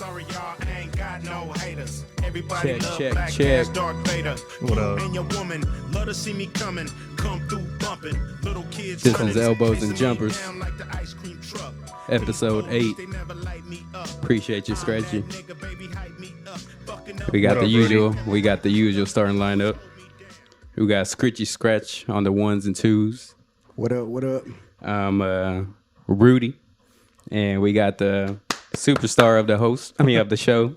sorry, y'all, I ain't got no haters. Everybody love check, Black check. Ass Darth Vader. What up? And your woman love to see me coming. Come through bumping. Little kids. This one's running, Elbows chasing and me Jumpers. down like the ice cream truck. Episode 8. They never light me up. Appreciate you, Skrechy. Nigga, baby, hype me up. Fucking up. We got What the up, usual. Brady? We got the usual starting lineup. We got Skrechy Scratch on the ones and twos. What up? What up? Rudy, and we got the superstar of the show,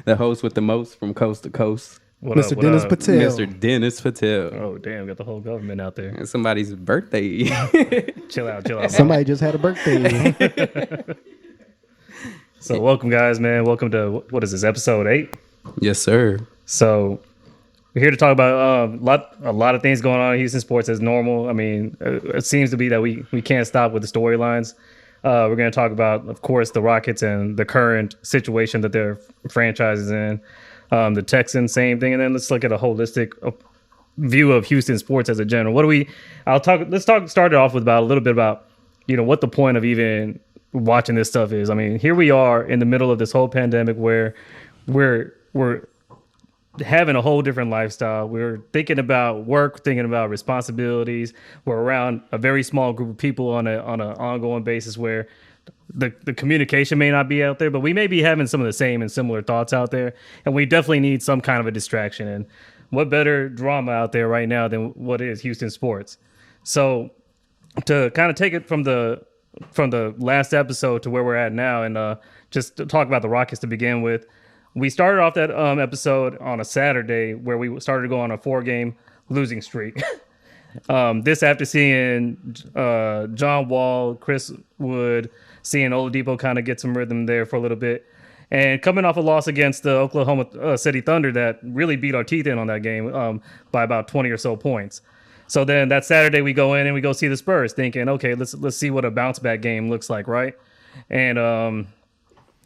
the host with the most from coast to coast, What Mr. up, what Dennis up? Patel. Mr. Dennis Patel. Oh, damn, got the whole government out there. And somebody's birthday. Chill out, chill out. Somebody just had a birthday. So welcome, guys, man. Welcome to, what is this, episode 8? Yes, sir. So we're here to talk about a lot of things going on in Houston sports as normal. I mean, it seems to be that we can't stop with the storylines. We're going to talk about, of course, the Rockets and the current situation that their franchise is in. The Texans, same thing. And then let's look at a holistic view of Houston sports as a general. Let's start it off with a little bit about, what the point of even watching this stuff is. I mean, here we are in the middle of this whole pandemic where we're having a whole different lifestyle. We're thinking about work, thinking about responsibilities. We're around a very small group of people on an ongoing basis where the communication may not be out there, but we may be having some of the same and similar thoughts out there. And we definitely need some kind of a distraction. And what better drama out there right now than what is Houston sports? So to kind of take it from the last episode to where we're at now, and just to talk about the Rockets to begin with. We started off that episode on a Saturday where we started to go on a 4-game losing streak. This after seeing John Wall, Chris Wood, seeing Oladipo kind of get some rhythm there for a little bit. And coming off a loss against the Oklahoma City Thunder that really beat our teeth in on that game by about 20 or so points. So then that Saturday we go in and we go see the Spurs thinking, okay, let's see what a bounce back game looks like, right? And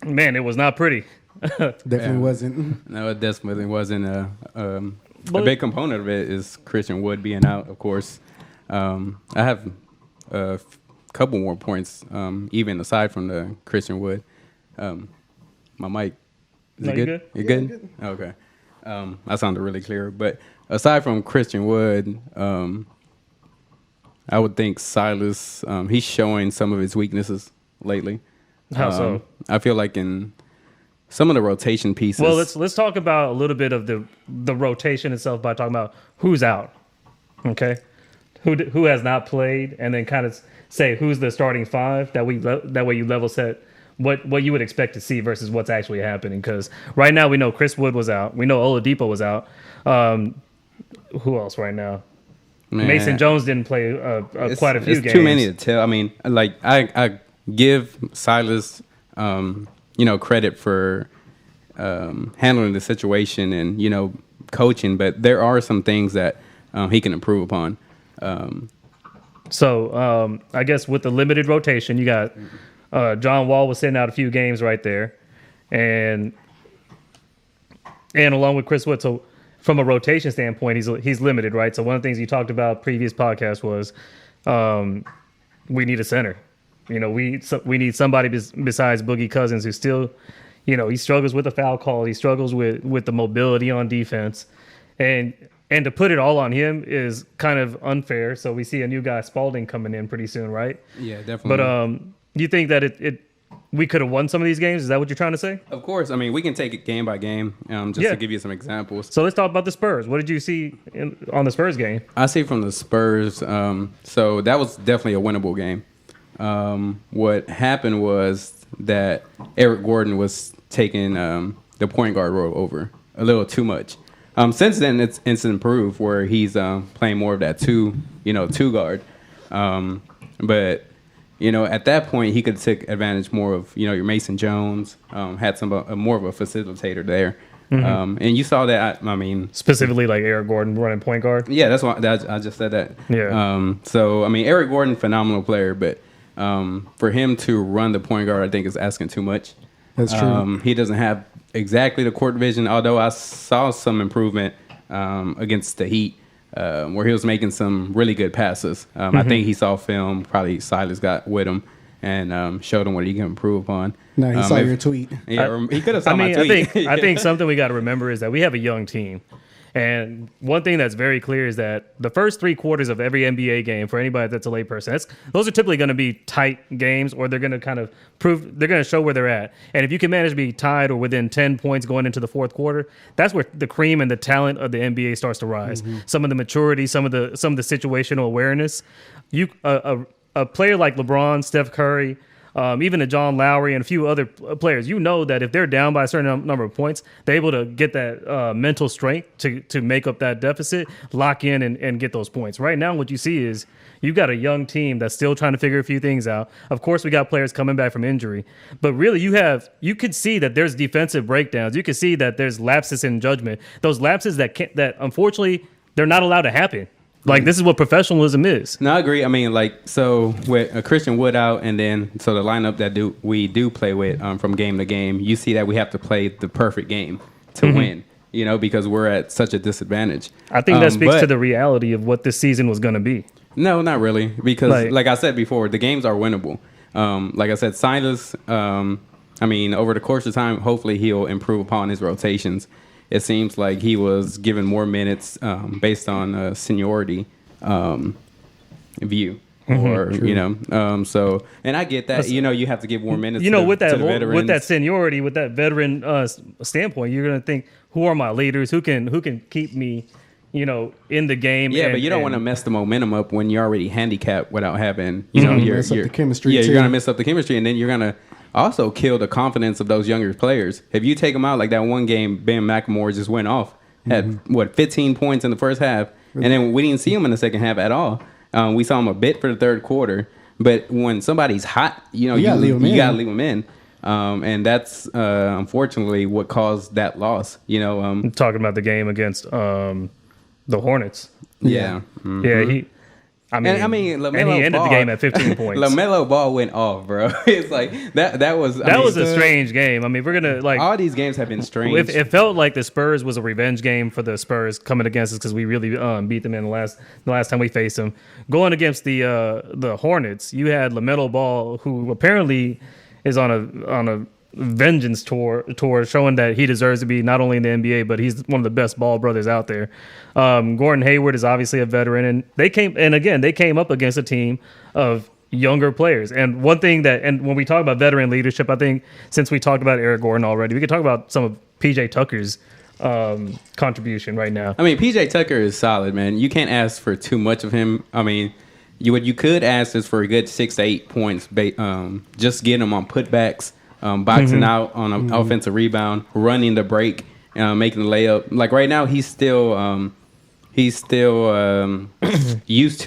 man, it was not pretty. Definitely wasn't. No, it definitely wasn't. A big component of it is Christian Wood being out, of course. I have a couple more points, even aside from the Christian Wood. My mic, is it good? You You good? Okay. I sounded really clear. But aside from Christian Wood, I would think Silas, he's showing some of his weaknesses lately. How so? I feel like in some of the rotation pieces. Well, let's talk about a little bit of the rotation itself by talking about who's out, okay? Who has not played, and then kind of say who's the starting 5. That way you level set what you would expect to see versus what's actually happening. Because right now we know Chris Wood was out, we know Oladipo was out. Who else right now? Man, Mason Jones didn't play quite a few games. It's too many to tell. I mean, like I give Silas, credit for handling the situation and coaching, but there are some things that he can improve upon. So I guess with the limited rotation, you got John Wall was sitting out a few games right there, and along with Chris Wood. So from a rotation standpoint, he's limited, right? So one of the things you talked about previous podcast was we need a center. We need somebody besides Boogie Cousins who still, he struggles with the foul call. He struggles with the mobility on defense. And to put it all on him is kind of unfair. So we see a new guy, Spalding, coming in pretty soon, right? Yeah, definitely. But you think that we could have won some of these games? Is that what you're trying to say? Of course. I mean, we can take it game by game to give you some examples. So let's talk about the Spurs. What did you see on the Spurs game? I see from the Spurs, so that was definitely a winnable game. What happened was that Eric Gordon was taking the point guard role over a little too much. Since then, it's improved where he's playing more of that two guard. But at that point, he could take advantage more of your Mason Jones. Had some more of a facilitator there. Mm-hmm. And you saw that. I mean, specifically like Eric Gordon running point guard. Yeah, that's why I just said that. Yeah. So I mean, Eric Gordon, phenomenal player, but for him to run the point guard, I think is asking too much. That's true. He doesn't have exactly the court vision, although I saw some improvement against the Heat, where he was making some really good passes. I think he saw film, probably Silas got with him, and showed him what he can improve upon. No, he saw your tweet. Yeah, he could have saw my I tweet. I think something we got to remember is that we have a young team. And one thing that's very clear is that the first 3 quarters of every NBA game, for anybody that's a layperson, those are typically going to be tight games, or they're going to kind of they're going to show where they're at. And if you can manage to be tied or within 10 points going into the fourth quarter, that's where the cream and the talent of the NBA starts to rise. Mm-hmm. Some of the maturity, some of the situational awareness. A player like LeBron, Steph Curry, even a John Lowry and a few other players, you know that if they're down by a certain number of points, they're able to get that mental strength to make up that deficit, lock in and get those points. Right now, what you see is you've got a young team that's still trying to figure a few things out. Of course, we got players coming back from injury, but really you could see that there's defensive breakdowns. You could see that there's lapses in judgment. Those lapses that unfortunately they're not allowed to happen. Like, this is what professionalism is. No, I agree. I mean, so with Christian Wood out, and then so the lineup that we do play with from game to game, you see that we have to play the perfect game to win, because we're at such a disadvantage. I think that speaks to the reality of what this season was going to be. No, not really, because like I said before, the games are winnable. Like I said, Silas, over the course of time, hopefully he'll improve upon his rotations. It seems like he was given more minutes based on seniority view, or So, and I get that. You have to give more minutes. With to the veterans. With that seniority, with that veteran standpoint, you're going to think, who are my leaders? Who can keep me, in the game? Yeah, but you don't want to mess the momentum up when you're already handicapped without having mess up the chemistry. Yeah, too. you're gonna mess up the chemistry, and then you're gonna also kill the confidence of those younger players. If you take them out, like that one game, Ben McLemore just went off, had 15 points in the first half, and then we didn't see him in the second half at all. We saw him a bit for the third quarter, but when somebody's hot, you gotta leave them in. And that's unfortunately what caused that loss. I'm talking about the game against the Hornets. Yeah, yeah. LaMelo and he ended the game at 15 points. LaMelo Ball went off, bro. It's like that was a strange game. We're gonna all these games have been strange. It felt like the Spurs was a revenge game for the Spurs coming against us because we really beat them in the last time we faced them. Going against the Hornets, you had LaMelo Ball, who apparently is on a vengeance tour showing that he deserves to be not only in the NBA, but he's one of the best ball brothers out there. Gordon Hayward is obviously a veteran, and they came up against a team of younger players. And one thing when we talk about veteran leadership, I think since we talked about Eric Gordon already, we could talk about some of PJ Tucker's contribution right now. PJ Tucker is solid, man. You can't ask for too much of him. What you could ask is for a good 6 to 8 points, just getting him on putbacks. Boxing out on an offensive rebound, running the break, making the layup. Like right now, he's still used to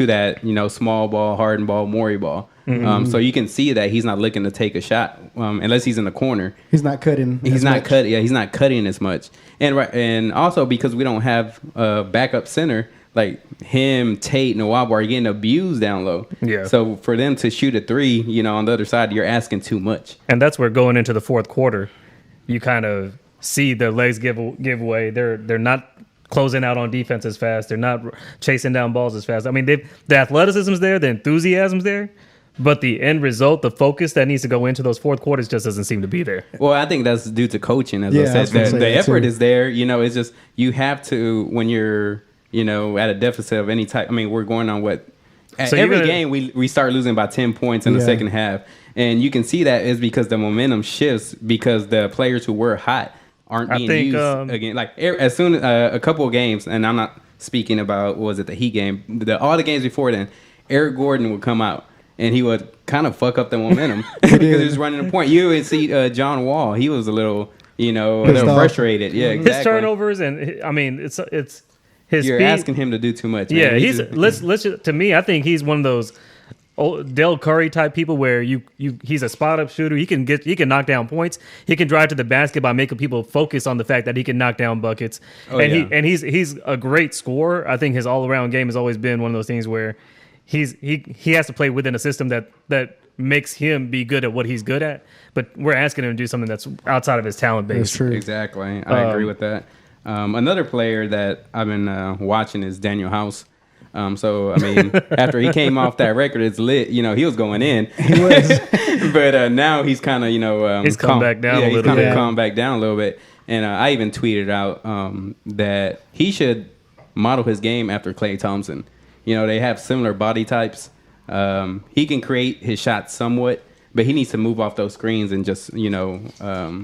that, small ball, hardened ball, Morey ball. So you can see that he's not looking to take a shot unless he's in the corner. He's not cutting. He's not cutting. Yeah, he's not cutting as much. And also because we don't have a backup center. Like him, Tate, and Nwaba are getting abused down low. Yeah. So for them to shoot a three, on the other side, you're asking too much. And that's where going into the fourth quarter, you kind of see their legs give way. They're not closing out on defense as fast. They're not chasing down balls as fast. The athleticism's there, the enthusiasm's there, but the end result, the focus that needs to go into those fourth quarters just doesn't seem to be there. Well, I think that's due to coaching. As I said, the effort is there. It's just you have to when you're at a deficit of any type. We're going on every game we start losing by 10 points in the second half. And you can see that is because the momentum shifts because the players who were hot aren't being used again. Like as soon as a couple of games, and I'm not speaking about, the Heat game, all the games before then, Eric Gordon would come out and he would kind of fuck up the momentum because he was running a point. You would see John Wall. He was a little, a little frustrated. Yeah, exactly. His turnovers and it's You're speed, asking him to do too much. Man. Yeah, to me, I think he's one of those Del Curry type people where he's a spot up shooter. He can knock down points. He can drive to the basket by making people focus on the fact that he can knock down buckets. He's a great scorer. I think his all around game has always been one of those things where he has to play within a system that makes him be good at what he's good at. But we're asking him to do something that's outside of his talent base. That's true. Exactly, I agree with that. Another player that I've been watching is Daniel House. So I mean, after he came off that record, it's lit. You know, he was going in. He was. But now he's kind of, you know, He's come back down a little he's kind bit. of calmed back down a little bit. And I even tweeted out that he should model his game after Klay Thompson. You know, they have similar body types. He can create his shot somewhat, but he needs to move off those screens and just, you know,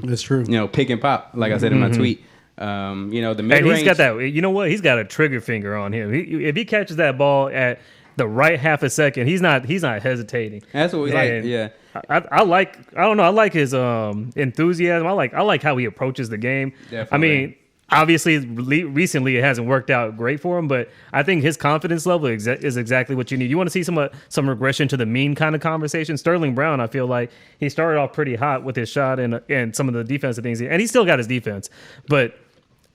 That's true. you know, pick and pop, like I said in my tweet. You know, the mid And range. he's got that. You know what? He's got a trigger finger on him. If he catches that ball at the right half a second, he's not hesitating. That's what we like. And Yeah. I like his enthusiasm. I like how he approaches the game. Definitely. I mean, obviously recently it hasn't worked out great for him, but I think his confidence level is exactly what you need. You want to see some regression to the mean kind of conversation. Sterling Brown, I feel like he started off pretty hot with his shot and some of the defensive things, and he still got his defense, but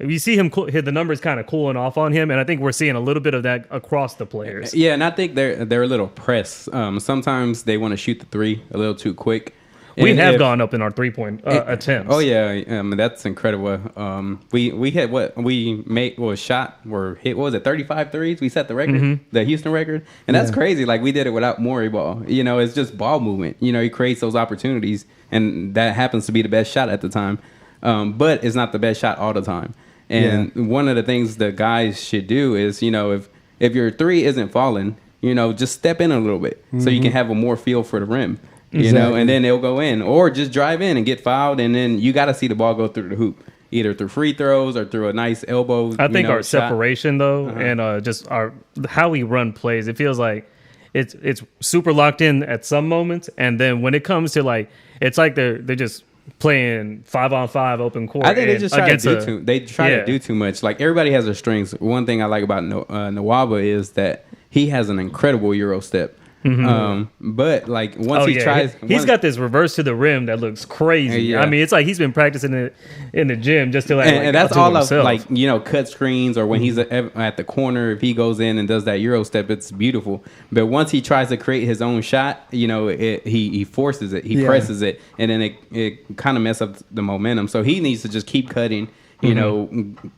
you see him the numbers kind of cooling off on him, and I think we're seeing a little bit of that across the players. Yeah, and I think they're a little pressed. Sometimes they want to shoot the three a little too quick. We And have if- gone up in our 3-point attempts. Oh yeah, that's incredible. We had what we made was shot or hit. What was it? 35 threes. We set the record, the Houston record, and that's crazy. Like we did it without Morey ball. You know, it's just ball movement. You know, he creates those opportunities, and that happens to be the best shot at the time. But it's not the best shot all the time. And one of the things the guys should do is, you know, if your three isn't falling, you know, just step in a little bit so you can have a more feel for the rim. You know, and then it'll go in, or just drive in and get fouled, and then you got to see the ball go through the hoop, either through free throws or through a nice elbow. I think our shot. separation though, and just how we run plays, it feels like it's super locked in at some moments, and then when it comes to like, it's like they're just playing 5-on-5 open court. I think they just try to against to do too much. Like everybody has their strengths. One thing I like about Nwaba is that he has an incredible Euro step. But like once he tries, he's got this reverse to the rim that looks crazy. Yeah. I mean, it's like he's been practicing it in the gym just to like, and that's to all of himself. like, you know, cut screens, or when he's at the corner, if he goes in and does that Euro step, it's beautiful. But once he tries to create his own shot, you know, he forces it, he presses it, and then it kind of messes up the momentum. So he needs to just keep cutting, you know,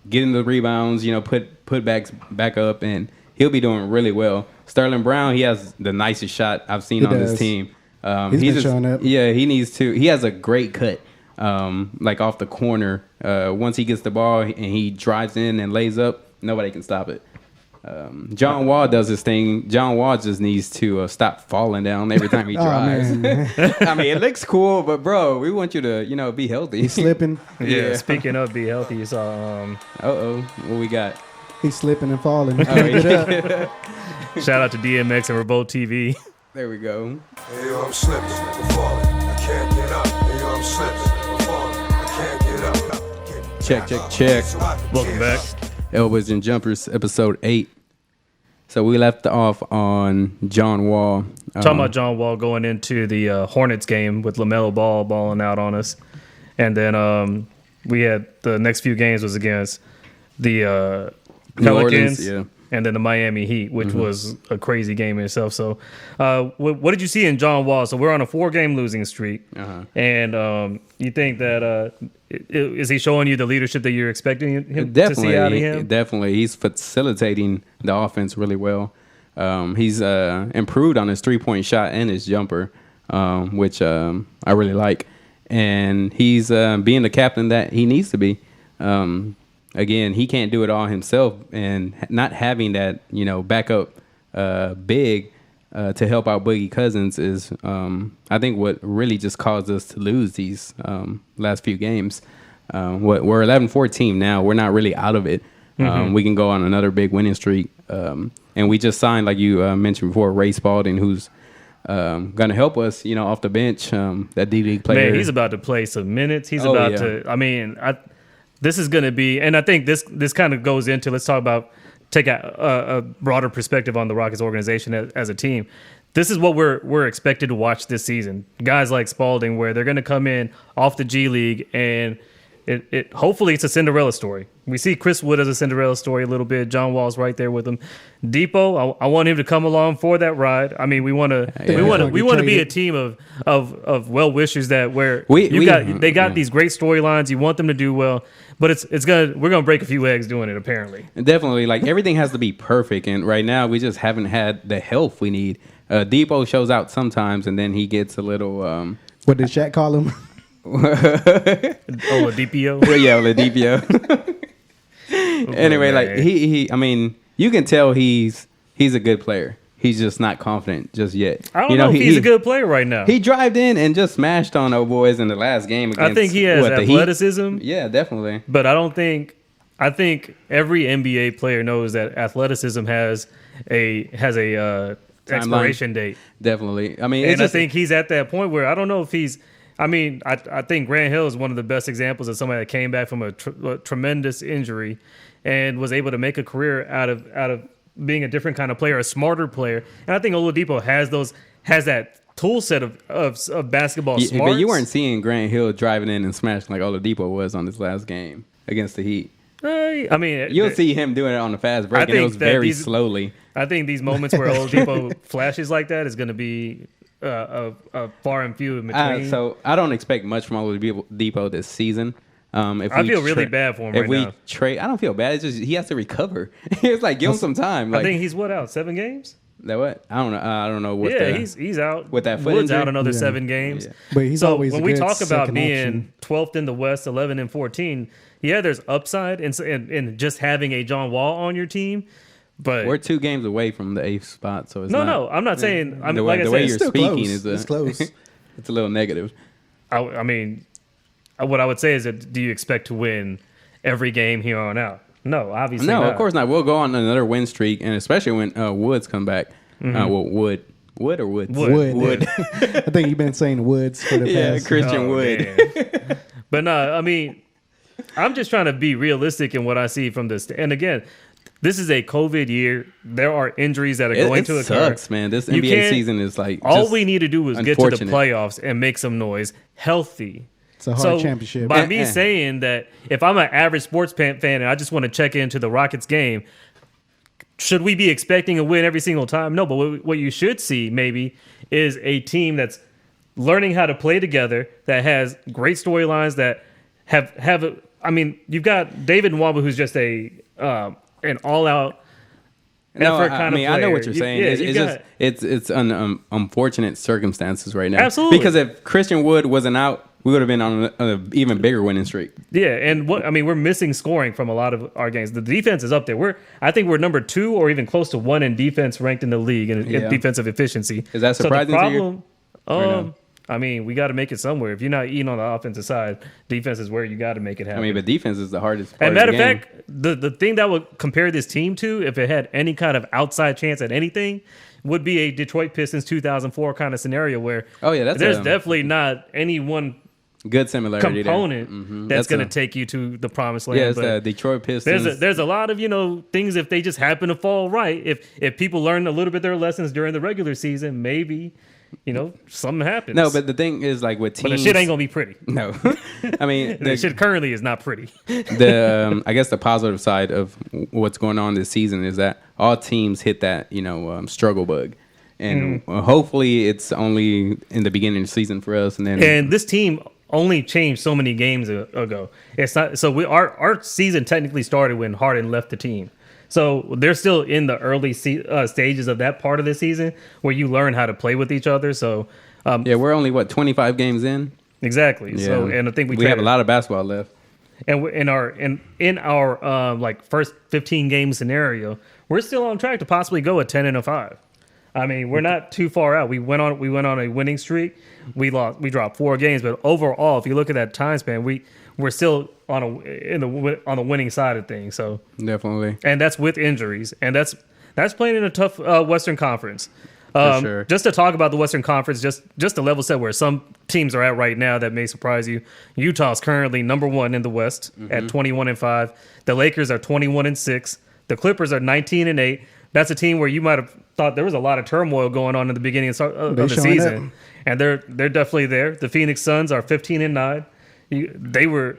getting the rebounds, you know, put backs back up, and he'll be doing really well. Sterling Brown, he has the nicest shot I've seen on this team. He's been showing up. Yeah, he needs to. He has a great cut, like off the corner. Once he gets the ball and he drives in and lays up, nobody can stop it. John Wall does his thing. John Wall just needs to stop falling down every time he drives. I mean, it looks cool, but bro, we want you to, you know, be healthy. He's slipping. yeah. Speaking of be healthy, you saw. What we got? He's slipping and falling. He can't get up. Shout out to DMX and Revolt TV. There we go. Hey, yo, I'm slipping, I'm falling, I can't get up. Hey, yo, I'm slipping, I'm falling, I can't get up. Check. Welcome back. Elbows and Jumpers, episode 8. So we left off on John Wall. Talking about John Wall going into the Hornets game with LaMelo Ball balling out on us. And then we had the next few games was against the New Orleans, Pelicans, yeah. and then the Miami Heat, which was a crazy game in itself. So what did you see in John Wall? So we're on a 4-game losing streak. And you think that is he showing you the leadership that you're expecting him to see out of him? Definitely. He's facilitating the offense really well. He's improved on his 3-point shot and his jumper, which I really like. And he's being the captain that he needs to be. Again, he can't do it all himself, and not having that, you know, backup big to help out Boogie Cousins is, I think, what really just caused us to lose these last few games. We're 11-14 now. We're not really out of it. We can go on another big winning streak. And we just signed, like you mentioned before, Ray Spalding, who's going to help us, you know, off the bench. That D-League player. Man, he's about to play some minutes. He's about to. I mean, this is going to be, and I think this kind of goes into, let's talk about, take a broader perspective on the Rockets organization as a team. This is what we're expected to watch this season. Guys like Spalding, where they're going to come in off the G League and hopefully it's a Cinderella story. We see Chris Wood as a Cinderella story a little bit. John Wall's right there with him. Depot, I want him to come along for that ride. I mean, we want to be a team of well wishers that where they got these great storylines. You want them to do well, but we're gonna break a few eggs doing it apparently. Definitely, like everything has to be perfect, and right now we just haven't had the health we need. Depot shows out sometimes, and then he gets a little. What did Shaq call him? Oladipo. Yeah, Oladipo. Anyway, like I mean, you can tell he's a good player. He's just not confident just yet. I don't know if he's a good player right now. He drived in and just smashed on old boys in the last game. Against, I think he has athleticism. Yeah, definitely. But I think every NBA player knows that athleticism has a expiration date. Definitely. I mean, and I think he's at that point where I don't know if he's. I mean, I think Grant Hill is one of the best examples of somebody that came back from a tremendous injury and was able to make a career out of being a different kind of player, a smarter player. And I think Oladipo has that tool set of basketball smarts. But you weren't seeing Grant Hill driving in and smashing like Oladipo was on his last game against the Heat. I mean, you'll see him doing it on the fast break, and it was very slowly. I think these moments where Oladipo flashes like that is going to be a far and few in between. So I don't expect much from Oladipo this season. I feel really bad for him right now. I don't feel bad. It's just he has to recover. It's like give him some time. Like, I think he's out 7 games. That what? I don't know. I don't know what. Yeah, he's out with that foot Wood's injury? out another 7 games. Yeah. But he's always when we talk about being 12th in the West, 11 and 14. Yeah, there's upside in just having a John Wall on your team. But we're 2 games away from the 8th spot, so it's no. I'm not saying. The way you're speaking it's close. It's a little negative. I mean, what I would say is that do you expect to win every game here on out? No, obviously no, not. Of course not. We'll go on another win streak, and especially when Woods come back. Wood or Woods? Wood. I think you've been saying Woods for the past. Christian Wood. But no, I mean, I'm just trying to be realistic in what I see from this. And again, this is a COVID year. There are injuries that are going to occur. It sucks, man. This NBA season is like all we need to do is get to the playoffs and make some noise, healthy. It's a hard championship. By me saying that, if I'm an average sports fan and I just want to check into the Rockets game, should we be expecting a win every single time? No, but what you should see maybe is a team that's learning how to play together, that has great storylines, that have. I mean, you've got David Nwaba, who's just an all-out effort kind of player. I know what you're saying. It's unfortunate circumstances right now. Absolutely. Because if Christian Wood wasn't out, we would have been on an even bigger winning streak. Yeah, and we're missing scoring from a lot of our games. The defense is up there. I think we're number 2 or even close to 1 in defense ranked in the league in defensive efficiency. Is that surprising to you? No? I mean, we got to make it somewhere. If you're not eating on the offensive side, defense is where you got to make it happen. I mean, but defense is the hardest part And matter of the game. fact, the thing that would compare this team to, if it had any kind of outside chance at anything, would be a Detroit Pistons 2004 kind of scenario where there's definitely not any one good similarity component that's going to take you to the promised land. Yeah, it's the Detroit Pistons. There's a lot of things if they just happen to fall right. If people learn a little bit their lessons during the regular season, maybe something happens. No, but the thing is, like with teams, but the shit ain't gonna be pretty. No, I mean the shit currently is not pretty. I guess the positive side of what's going on this season is that all teams hit that struggle bug. And hopefully it's only in the beginning of the season for us, and this team only changed so many games ago. It's not so. Our season technically started when Harden left the team, so they're still in the early stages of that part of the season where you learn how to play with each other. So we're only 25 games in exactly. Yeah. So and I think we have a lot of basketball left. And in our like first 15 game scenario, we're still on track to possibly go 10-5. I mean, we're not too far out. We went on a winning streak. We dropped 4 games, but overall, if you look at that time span, we're still on the winning side of things. So definitely, and that's with injuries, and that's playing in a tough Western Conference. For sure. Just to talk about the Western Conference, just to level set where some teams are at right now that may surprise you. Utah's currently number 1 in the West at 21-5. The Lakers are 21-6. The Clippers are 19-8. That's a team where you might have thought there was a lot of turmoil going on in the beginning of the season, and they're definitely there. The Phoenix Suns are 15-9. they were,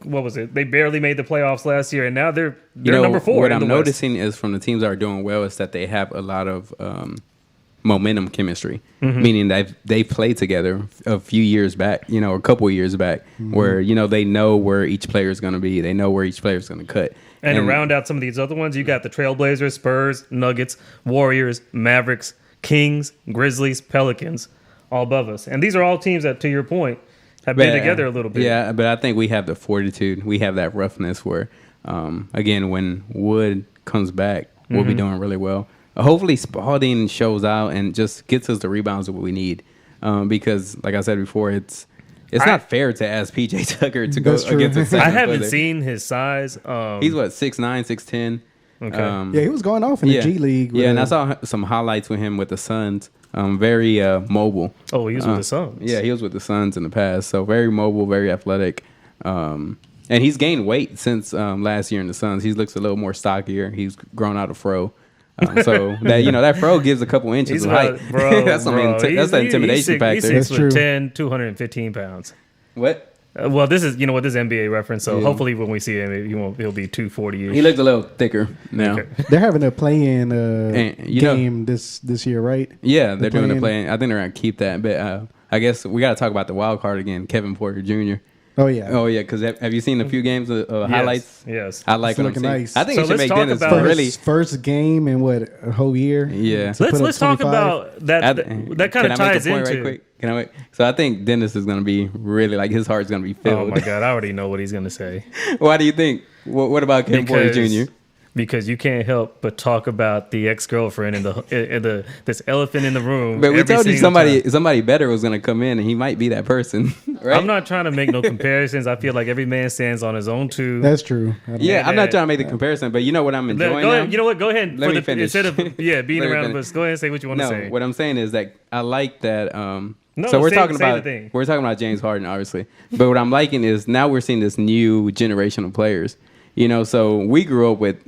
what was it? They barely made the playoffs last year, and now they're number 4. What in I'm the noticing is from the teams that are doing well is that they have a lot of momentum chemistry, meaning that they played together a few years back, a couple of years back, where they know where each player is going to be, they know where each player is going to cut. And to round out some of these other ones, you got the Trailblazers, Spurs, Nuggets, Warriors, Mavericks, Kings, Grizzlies, Pelicans, all above us. And these are all teams that, to your point, have been together a little bit. Yeah, but I think we have the fortitude. We have that roughness where, again, when Wood comes back, we'll be doing really well. Hopefully Spalding shows out and just gets us the rebounds that we need. Because, like I said before, it's not fair to ask PJ Tucker to go against a second I haven't player. seen his size. He's 6'9", 6'10". Okay. Yeah, he was going off in the G League. Yeah, and I saw some highlights with him with the Suns. Very mobile. Oh, he was with the Suns. Yeah, he was with the Suns in the past. So very mobile, very athletic. And he's gained weight since last year in the Suns. He looks a little more stockier. He's grown out a fro. So that fro gives a couple inches of height. That's the intimidation factor. He's 6'10", 215 pounds. What? Well, this is this is NBA reference, so hopefully when we see him, he'll be 240. He looked a little thicker now. Okay. They're having a play-in game this year, right? Yeah, they're doing the play-in. I think they're gonna keep that, but I guess we got to talk about the wild card again, Kevin Porter Jr. Oh yeah, because have you seen a few games of highlights? Yes. I like it's what looking I'm seeing. nice. I think So it should let's make talk Dennis about really. First game in a whole year. Yeah. Let's talk about that. That kind of ties into. Right quick? Can I wait? So I think Dennis is going to be really his heart's going to be filled. Oh my God, I already know what he's gonna say. Why do you think? What about Kevin Porter Jr.? Because you can't help but talk about the ex-girlfriend and this elephant in the room. But we every told you single time. somebody better was going to come in, and he might be that person. Right? I'm not trying to make no comparisons. I feel like every man stands on his own too. That's true. Yeah, I'm not trying to make the comparison, but you know what I'm enjoying Go ahead. now? You know what? Go ahead. Let me finish. Instead of being Let me around the finish. bush, go ahead and say what you want to say. What I'm saying is that I like that. No, so we're say talking the about thing. we're talking about James Harden, obviously, but what I'm liking is now we're seeing this new generation of players. So we grew up with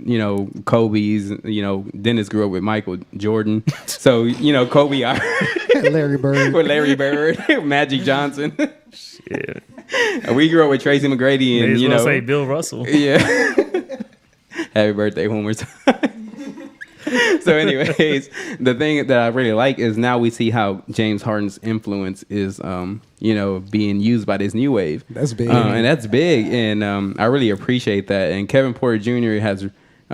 Kobe's. Dennis grew up with Michael Jordan. So Kobe, Larry Bird. with Larry Bird, Magic Johnson. Shit. We grew up with Tracy McGrady, May and as well say Bill Russell. yeah. Happy birthday one more time. So anyways, the thing that I really like is now we see how James Harden's influence is, being used by this new wave. That's big. And that's big. And I really appreciate that. And Kevin Porter Jr.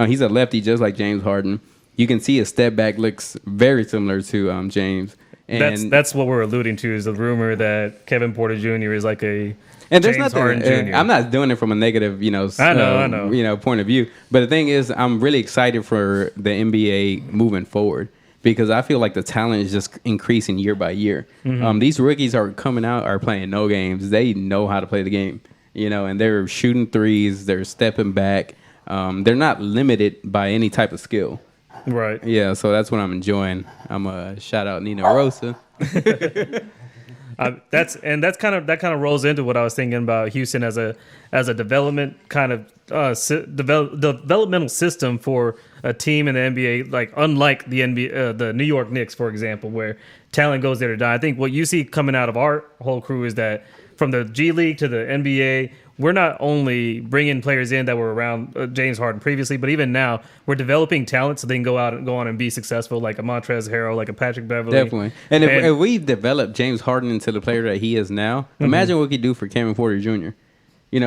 he's a lefty just like James Harden. You can see his step back looks very similar to James. And That's what we're alluding to is the rumor that Kevin Porter Jr. is like a And there's James nothing. Harden Jr. I'm not doing it from a negative, I know. point of view. But the thing is, I'm really excited for the NBA moving forward because I feel like the talent is just increasing year by year. These rookies are coming out, are playing no games. They know how to play the game, and they're shooting threes. They're stepping back. They're not limited by any type of skill. right. Yeah, so that's what I'm enjoying. I'm a shout out Nina Rosa. That kind of rolls into what I was thinking about Houston as a development kind of developmental system for a team in the NBA, like unlike the NBA, the New York Knicks, for example, where talent goes there to die. I think what you see coming out of our whole crew is that from the G League to the NBA, we're not only bringing players in that were around James Harden previously, but even now we're developing talent so they can go on and be successful, like a Montrezl Harrell, like a Patrick Beverley. Definitely. And if we develop James Harden into the player that he is now, imagine what we could do for Kevin Porter Jr.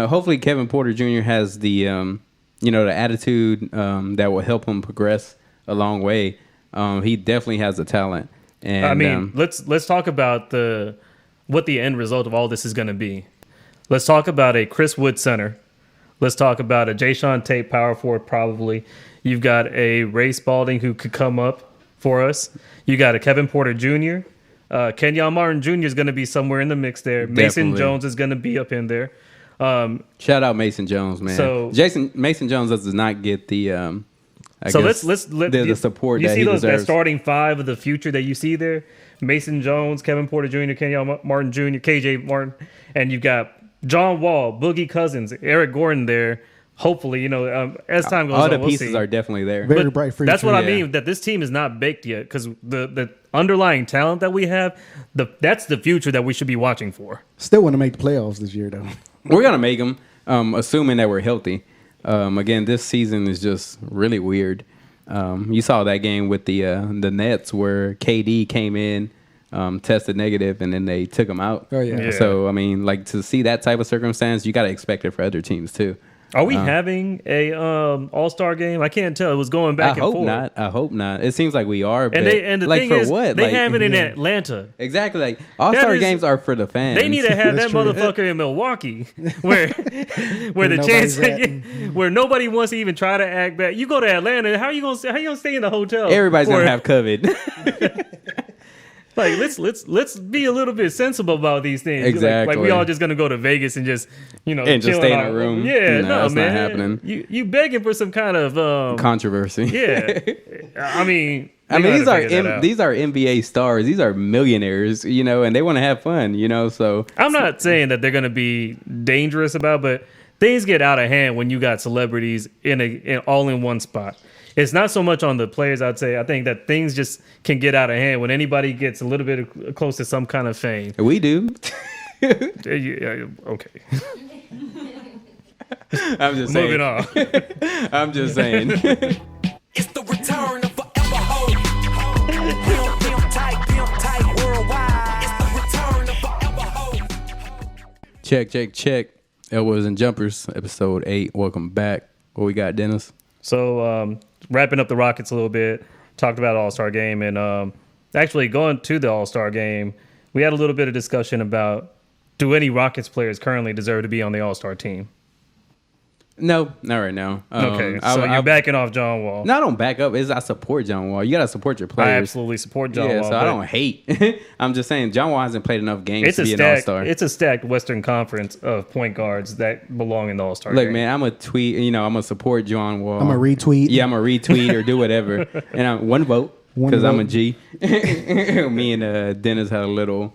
Hopefully Kevin Porter Jr. has the the attitude that will help him progress a long way. He definitely has the talent. And I mean, let's talk about what the end result of all this is going to be. Let's talk about a Chris Wood center. Let's talk about a Jayshawn Tate power forward probably. You've got a Ray Spalding who could come up for us. You got a Kevin Porter Jr. Kenyon Martin Jr. is going to be somewhere in the mix there. Mason Definitely. Jones is going to be up in there. shout out Mason Jones, man. So- Mason Jones does not get the the support you that see he that deserves. starting five of the future that you see there. Mason Jones, Kevin Porter Jr., Kenyon Martin Jr., KJ Martin, and you've got John Wall, Boogie Cousins, Eric Gordon there, hopefully, as time goes on, all the we'll pieces see. are definitely there. Very bright future. That's what I Yeah. mean. That this team is not baked yet because the underlying talent that we have, that's the future that we should be watching for. Still want to make the playoffs this year, though. We're gonna make them, assuming that we're healthy. Again, this season is just really weird. You saw that game with the Nets where KD came in, tested negative, and then they took him out. Oh, yeah. So I mean, like to see that type of circumstance, you got to expect it for other teams too. Are we having a All-Star game? I can't tell. It was going back I and hope forth. not. I hope not. It seems like we are. But And the like thing for is, what? they Like, have it in Atlanta. exactly. Like All-Star is- games are for the fans. They need to have that That's true. motherfucker in Milwaukee, where the nobody's chance at. where nobody wants to even try to act bad. You go to Atlanta, how you gonna stay in the hotel? Everybody's for- gonna have COVID. Like let's be a little bit sensible about these things. Like we Exactly. all just gonna go to Vegas and just And just chill stay in out. a room. Yeah, No, no, that's not man. happening. You begging for some kind of Controversy. yeah. I mean, I they're mean, gonna figure that out. these are NBA stars. These are millionaires, and they want to have fun, So I'm not saying that they're going to be dangerous about, but things get out of hand when you got celebrities in all in one spot. It's not so much on the players, I'd say. I think that things just can get out of hand when anybody gets a little bit close to some kind of fame. we do. Yeah, okay, I'm just saying. moving on. I'm just saying. It's the return of forever hoe. Pimp tight worldwide. It's the return of forever hoe. check. Elbows and Jumpers, episode 8. Welcome back. What we got, Dennis? So wrapping up the Rockets a little bit, talked about All-Star game, and actually going to the All-Star game, we had a little bit of discussion about, do any Rockets players currently deserve to be on the All-Star team? No, not right now. Okay, so you're backing off John Wall. No, I don't back up. I support John Wall. You got to support your I players. absolutely support John Yeah, Wall. so I but don't hate. I'm just saying John Wall hasn't played enough games to be an All-Star. It's a stacked Western Conference of point guards that belong in the All-Star Look, game. man, I'm a tweet. I'm gonna support John Wall. I'm going to retweet. Yeah, I'm gonna retweet or do whatever. And I'm one vote One because I'm vote. a G. Me and Dennis had a little,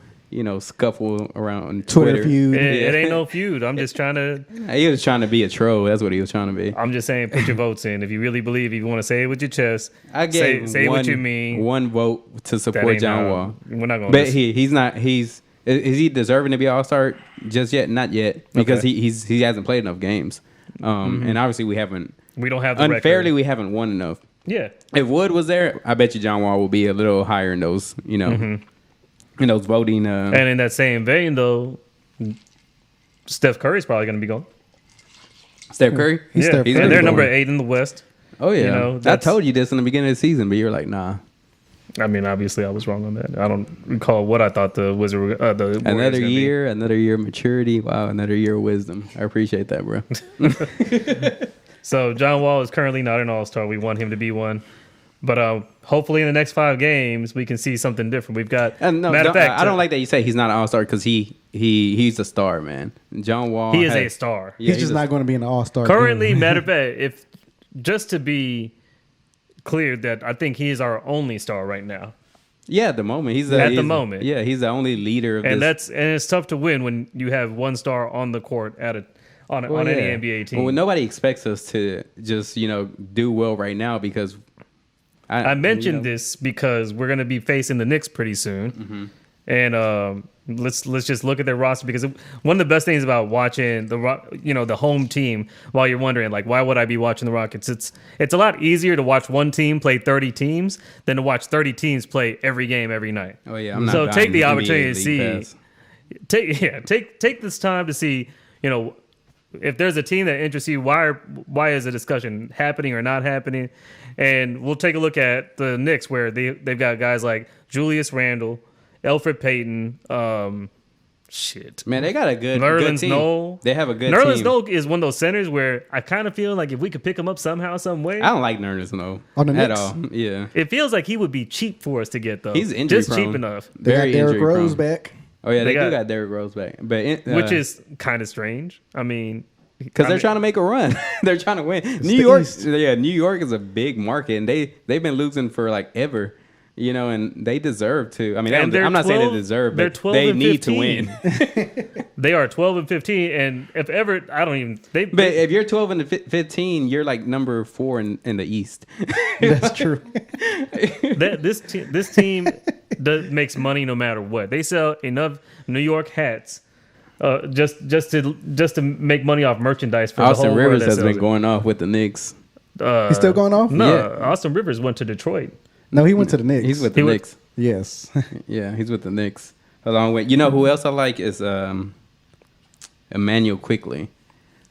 scuffle around Twitter Twitter. feud. It ain't no feud. I'm just trying to. He was trying to be a troll. That's what he was trying to be. I'm just saying, put your votes in. If you really believe, if you want to say it with your chest, I gave say one, what you mean. one vote to That support ain't John no- Wall. We're not going. But he's not. Is he deserving to be All-Star just yet? Not yet, because Okay. he hasn't played enough games. And obviously we haven't. We don't have the Unfairly, record. we haven't won enough. Yeah. If Wood was there, I bet you John Wall will be a little higher in those, in those voting. And in that same vein, though, Steph Curry's probably going to be going. Steph Curry, He's Steph he's Curry. gonna They're be number going. 8 in the West. Oh yeah, I that's- told you this in the beginning of the season, but you were like, nah. I mean, obviously, I was wrong on that. I don't recall what I thought the Wizard, the Warriors Another gonna be. year, another year of maturity. Wow, another year of wisdom. I appreciate that, bro. So John Wall is currently not an All-Star. We want him to be one. But hopefully in the next 5 games, we can see something different. We've got, And no, matter of fact, I don't like that you say he's not an All-Star because he's a star, man. John Wall, he is a has- star. Yeah, He's just not going to be in the All-Star Currently, game. matter of fact, if just to be clear, that I think he is our only star right now. Yeah, at the moment he's At the moment. Yeah, he's the only leader of And this. it's tough to win when you have one star on the court on Well, any yeah. NBA team. Well, nobody expects us to just do well right now because I mentioned this because we're going to be facing the Knicks pretty soon, and let's just look at their roster, because one of the best things about watching the home team, while you're wondering like why would I be watching the Rockets, it's a lot easier to watch one team play 30 teams than to watch 30 teams play every game every night. Oh yeah, I'm not. So take buying the NBA opportunity to League see. Pass. Take this time to see, if there's a team that interests you, why is a discussion happening or not happening? And we'll take a look at the Knicks, where they've got guys like Julius Randle, Elfrid Payton, Man, they got a good Nerlens team. Noel. They have a good Nerlens team. Noel is one of those centers where I kind of feel like if we could pick him up somehow, some way, I don't like Nerlens Noel On the at Knicks? all. Yeah, it feels like he would be cheap for us to get, though. he's injury just prone. cheap enough, They got Very Derrick injury Rose prone. back. Oh yeah, They they do got- got Derrick Rose back, but which is kind of strange. I mean, because they're trying to make a run. They're trying to win. New the York, East. yeah, New York is a big market, and they've been losing for like ever. And they deserve to. I mean, And they're I'm not saying 12 they deserve, they're but 12 they and need 15. to win. They are 12 and 15, and if ever, I don't even. But if you're 12 and 15, you're like number 4 in the East. That's true. This team makes money no matter what. They sell enough New York hats just to make money off merchandise for Austin the whole Rivers world. has been going off with the Knicks. He's still going off? No, Yeah. Austin Rivers went to Detroit. No, he went to the Knicks. He's with the Knicks. Yes. Yeah, he's with the Knicks. Along with, you know who else I like is Emmanuel Quickly.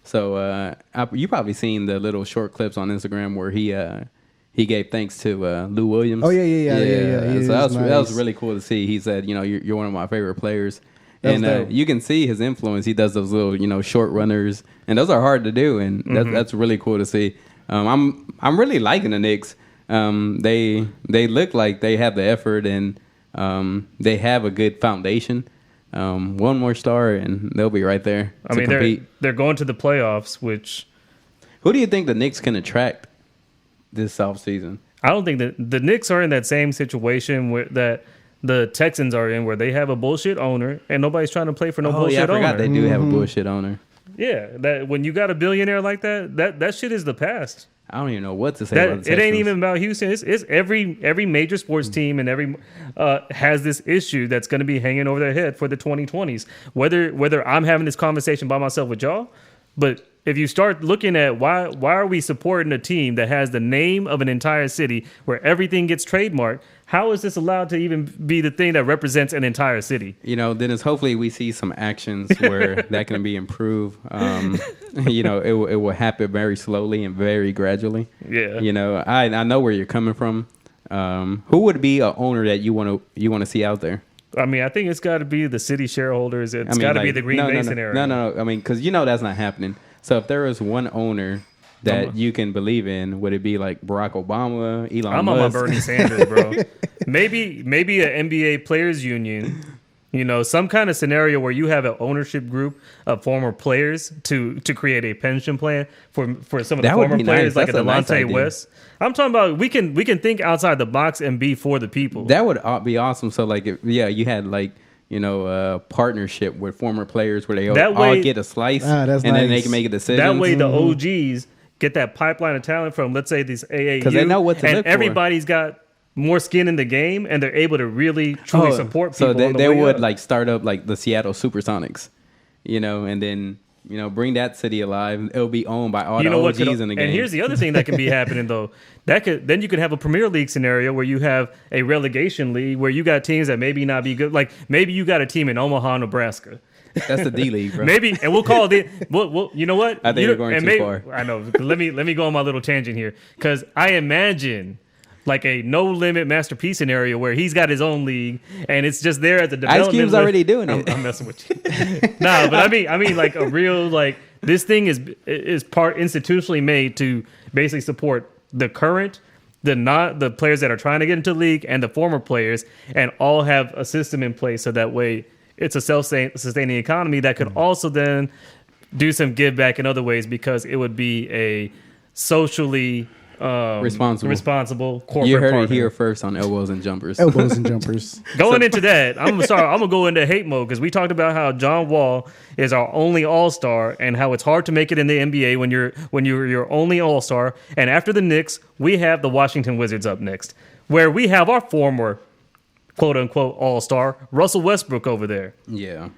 So you probably seen the little short clips on Instagram where he gave thanks to Lou Williams. Oh, yeah. So that was really cool to see. He said, you know, you're one of my favorite players. And you can see his influence. He does those little, you know, short runners, and those are hard to do, and that's really cool to see. I'm really liking the Knicks. They look like they have the effort, and they have a good foundation. One more star, and they'll be right there to compete. They're going to the playoffs, which... Who do you think the Knicks can attract this offseason? I don't think that the Knicks are in that same situation that the Texans are in, where they have a bullshit owner and nobody's trying to play for no bullshit owner. I forgot they do have a bullshit owner. Yeah, that when you got a billionaire like that shit is the past. I don't even know what to say about the Texans. It ain't even about Houston. It's every major sports team and every has this issue that's going to be hanging over their head for the 2020s. Whether I'm having this conversation by myself with y'all, but if you start looking at why are we supporting a team that has the name of an entire city where everything gets trademarked, how is this allowed to even be the thing that represents an entire city? You know, Dennis, hopefully we see some actions where that can be improved. You know, it will happen very slowly and very gradually. Yeah. You know, I know where you're coming from. Who would be an owner that you want to see out there? I mean, I think it's got to be the city shareholders. It's got to be the Green Bay scenario. No. I mean, because you know that's not happening. So if there is one owner that you can believe in, would it be like Barack Obama, Elon Musk? I'm on my Bernie Sanders, bro. Maybe an NBA players union, you know, some kind of scenario where you have an ownership group of former players to create a pension plan for some of the former players, like a Delonte West. I'm talking about we can think outside the box and be for the people. That would be awesome. So like, you had like, you know, partnership with former players where they all get a slice, and then they can make a decision. That way, the OGs get that pipeline of talent from, let's say, this AAU, because they know what to look for. Everybody's got more skin in the game, and they're able to really truly support people. So they would like start up like the Seattle Supersonics, you know, and then, you know, bring that city alive. It'll be owned by all the OGs in the game. And here's the other thing that can be happening though. Then you could have a Premier League scenario where you have a relegation league where you got teams that maybe not be good. Like maybe you got a team in Omaha, Nebraska. That's the D League, bro. Maybe, and we'll call it. Well, you know what? I think you're going too far. I know. Let me go on my little tangent here, because I imagine like a no limit Master P scenario where he's got his own league and it's just there at the development. Ice Cube's already doing it. I'm messing with you. Nah, but I mean like a real, like, this thing is part institutionally made to basically support the current, the players that are trying to get into the league and the former players, and all have a system in place so that way it's a self-sustaining economy that could also then do some give back in other ways, because it would be a socially responsible corporate You heard partner. it here first on Elbows and Jumpers. Elbows and Jumpers. Going into that, I'm gonna go into hate mode, because we talked about how John Wall is our only All-Star and how it's hard to make it in the NBA when you're your only All-Star. And after the Knicks, we have the Washington Wizards up next, where we have our former quote unquote All-Star Russell Westbrook over there. Yeah.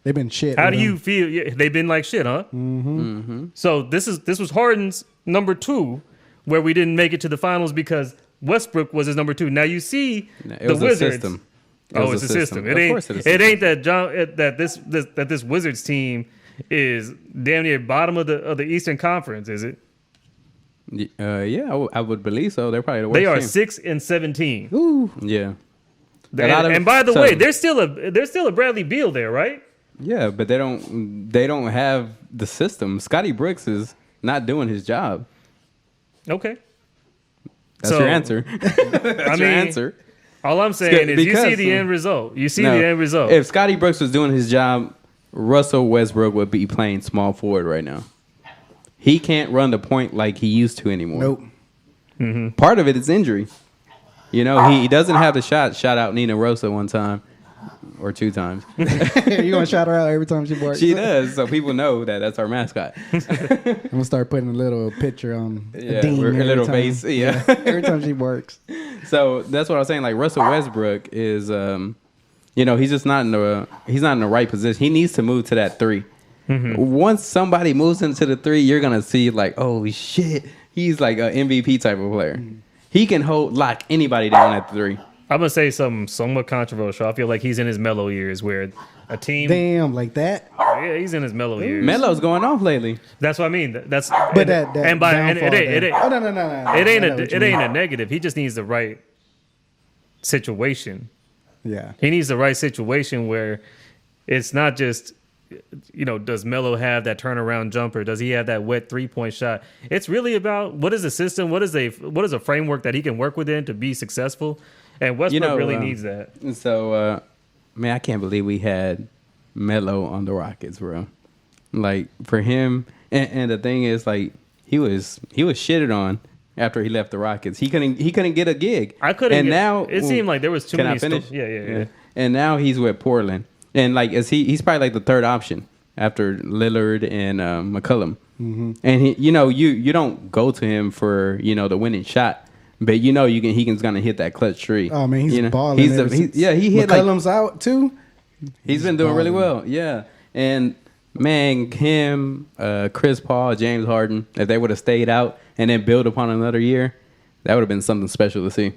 They've been shit. How do you feel? Yeah, they've been like shit, huh? Mm-hmm. So this was Harden's number 2, where we didn't make it to the finals because Westbrook was his number 2. Now you see the Wizards. A system. It's a system. It ain't that this Wizards team is damn near bottom of the Eastern Conference, is it? Yeah, I would believe so. They're probably the worst. They are team. 6-17. Ooh. Yeah. And by the way, there's still a Bradley Beal there, right? Yeah, but they don't have the system. Scotty Brooks is not doing his job. Okay. That's your answer. That's your answer. All I'm saying is you see the end result. The end result. If Scotty Brooks was doing his job, Russell Westbrook would be playing small forward right now. He can't run the point like he used to anymore. Nope. Mm-hmm. Part of it is injury. You know, he doesn't have the shot out Nina Rosa one time. or 2 times. You gonna shout her out every time she barks? She does, so people know that that's our mascot. I'm gonna start putting a little picture on Yeah, a dean a every little time. face. Yeah. Every time she barks. So that's what I was saying. Like Russell Westbrook is, he's just not in the right position. He needs to move to that 3. Once somebody moves into the 3, you're gonna see like, oh shit, he's like an MVP type of player. He can lock anybody down at the 3. I'm gonna say something somewhat controversial. I feel like he's in his mellow years, where a team. Damn, like that. Yeah, he's in his mellow years. Melo's going off lately. That's what I mean. That's But that and by and downfall it ain't. Oh no. It ain't I know what you mean. a negative. He just needs the right situation. Yeah. He needs the right situation where it's not just, does Melo have that turnaround jumper? Does he have that wet 3-point shot? It's really about what is the system, what is a framework that he can work within to be successful. And Westbrook really needs that. So, man, I can't believe we had Melo on the Rockets, bro. Like for him, and the thing is, like he was shitted on after he left the Rockets. He couldn't get a gig. Now it seemed like there was too many. Can I finish? Yeah. And now he's with Portland, and like he's probably like the 3rd option after Lillard and McCollum. Mm-hmm. And he, you don't go to him for the winning shot. But he's gonna hit that clutch tree. Oh man, he's balling. He hit McCollum's out too. He's been doing really well. Yeah, and man, him, Chris Paul, James Harden, if they would have stayed out and then build upon another year, that would have been something special to see.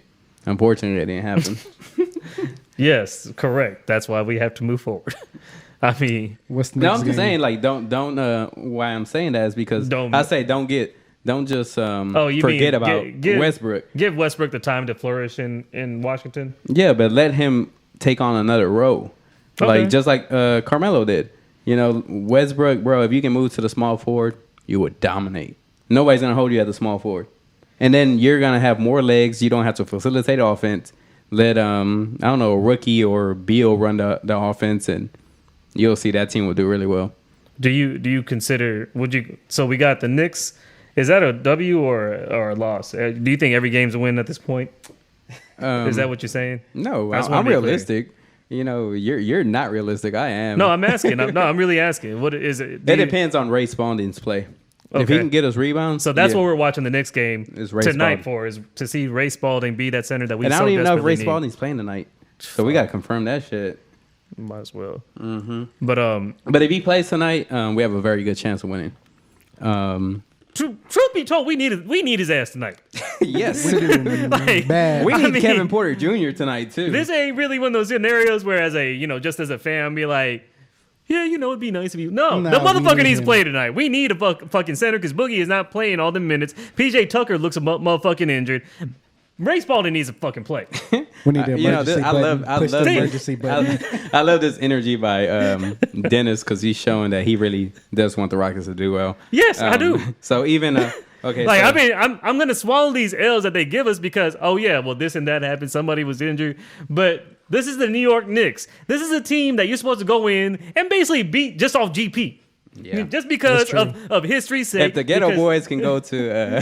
Unfortunately, it didn't happen. Yes, correct. That's why we have to move forward. I mean, What's the No, next I'm just game? saying, like, don't. Why I'm saying that is because don't just forget about Westbrook. Give Westbrook the time to flourish in Washington. Yeah, but let him take on another role, Okay. just like Carmelo did. Westbrook, bro. If you can move to the small forward, you would dominate. Nobody's gonna hold you at the small forward, and then you're gonna have more legs. You don't have to facilitate offense. Let a rookie or Beal run the offense, and you'll see that team will do really well. Do you consider? So we got the Knicks. Is that a W or a loss? Do you think every game's a win at this point? Is that what you're saying? No, I just wanna I'm be clear. realistic. You're not realistic. I am. No, I'm asking. I'm really asking. What is it? It depends on Ray Spalding's play. If he Okay. can get us rebounds, So that's yeah. what we're watching the next game Is Ray tonight Spalding. for, is to see Ray Spalding be that center that we And I so don't even know if desperately Ray need. Spalding's playing tonight, so we got to confirm that shit. Might as well. Mm-hmm. But But if he plays tonight, we have a very good chance of winning. truth be told, we need his ass tonight. Yes, Like, Bad. we I need mean, Kevin Porter Jr. tonight too. This ain't really one of those scenarios where, just as a fan, be like, yeah, it'd be nice if you. No, No, the we motherfucker need needs to him. play tonight. We need a fucking center because Boogie is not playing all the minutes. PJ Tucker looks a motherfucking injured. Ray Spalding needs to fucking play. We need the emergency I button. love Push the emergency button. I love this energy by Dennis because he's showing that he really does want the Rockets to do well. Yes, I do. So even okay, Like, so, I mean, I'm gonna swallow these L's that they give us because, this and that happened. Somebody was injured, but this is the New York Knicks. This is a team that you're supposed to go in and basically beat just off GP. Yeah. Just because That's of history's sake. if the Ghetto because- Boys can go to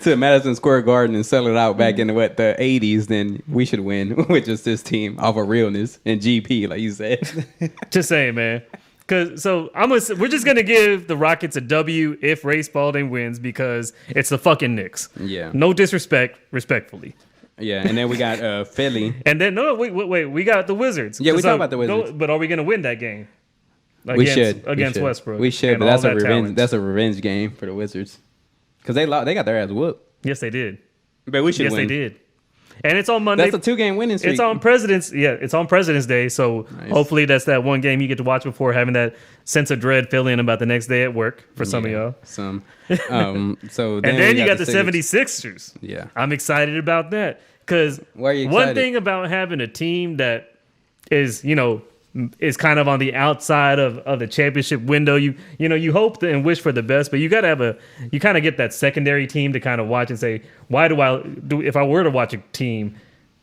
to Madison Square Garden and sell it out back in the 80s, then we should win with just this team off of realness and GP, like you said. Just saying, man. We're just gonna give the Rockets a W if Ray Spalding wins because it's the fucking Knicks. Yeah. No disrespect, respectfully. Yeah, and then we got Philly. And then wait, we got the Wizards. Yeah, we talk about the Wizards. But are we gonna win that game? We should Against Westbrook. We should, and but that's all a that revenge. talent. That's a revenge game for the Wizards because they got their ass whooped. Yes, they did. But we should Yes, win. they did. And it's on Monday. That's a 2-game winning streak. It's on President's Day, so hopefully that's that one game you get to watch before having that sense of dread feeling about the next day at work for some of y'all. Some. So And then we you got the Sixers. 76ers. Yeah. I'm excited about that because Why are you one excited? thing about having a team that is kind of on the outside of the championship window, you hope and wish for the best, but you got to you kind of get that secondary team to kind of watch and say, if I were to watch a team,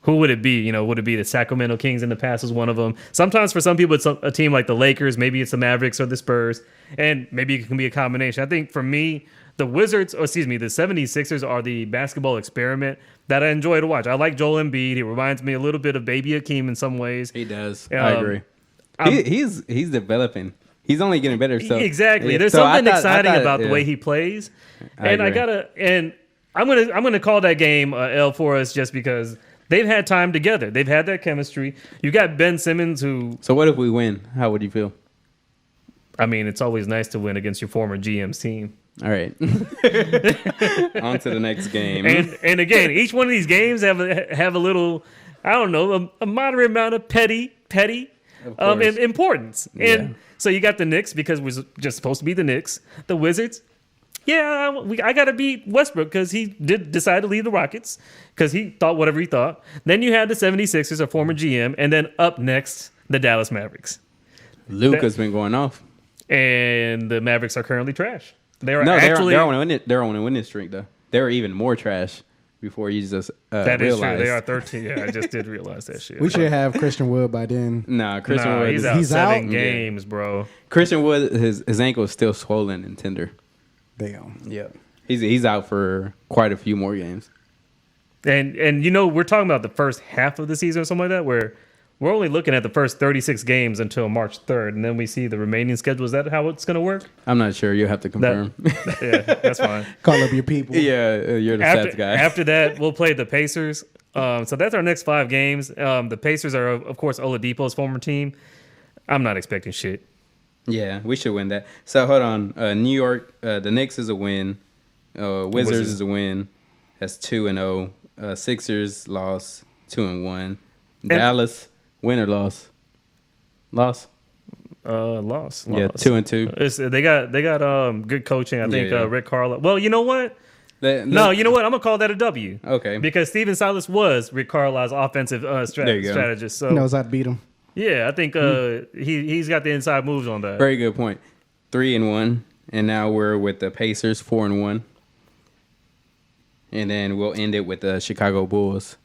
who would it be? Would it be the Sacramento Kings in the past was one of them? Sometimes for some people, it's a team like the Lakers. Maybe it's the Mavericks or the Spurs. And maybe it can be a combination. I think for me, the 76ers are the basketball experiment that I enjoy to watch. I like Joel Embiid. He reminds me a little bit of Baby Akeem in some ways. He does. I agree. He's developing. He's only getting better. So exactly. There's something exciting about the way he plays. And I'm gonna call that game a L for us just because they've had time together. They've had that chemistry. You got Ben Simmons who. So what if we win? How would you feel? I mean, it's always nice to win against your former GM's team. All right. On to the next game. And again, each one of these games have a little, I don't know, a moderate amount of petty importance. And so you got the Knicks because we're just supposed to be the Knicks. The Wizards, I got to beat Westbrook because he did decide to leave the Rockets because he thought whatever he thought. Then you had the 76ers, a former GM, and then up next, the Dallas Mavericks. Luka's been going off. And the Mavericks are currently trash. They're on a winning streak though. They were even more trash before you just that realized. Is true. They are 13. Yeah, I just did realize that shit. We should have Christian Wood by then. Christian Wood. He's out 7 games, bro. Christian Wood, his ankle is still swollen and tender. Damn. Yeah, he's out for quite a few more games. And we're talking about the first half of the season or something like that, where we're only looking at the first 36 games until March 3rd, and then we see the remaining schedule. Is that how it's going to work? I'm not sure. You'll have to confirm. Yeah, that's fine. Call up your people. Yeah, you're the stats guy. After that, we'll play the Pacers. So that's our next 5 games. The Pacers are, of course, Oladipo's former team. I'm not expecting shit. Yeah, we should win that. So hold on. New York, the Knicks is a win. Wizards is a win. That's 2-0. Sixers lost 2-1. Dallas. Win or loss? Loss. Loss. Yeah, 2-2. They got good coaching. I think Rick Carlisle. Well, you know what? You know what? I'm gonna call that a W. Okay. Because Steven Silas was Rick Carlisle's offensive strategist. So knows how to beat him. Yeah, I think he's got the inside moves on that. Very good point. 3-1, and now we're with the Pacers 4-1, and then we'll end it with the Chicago Bulls.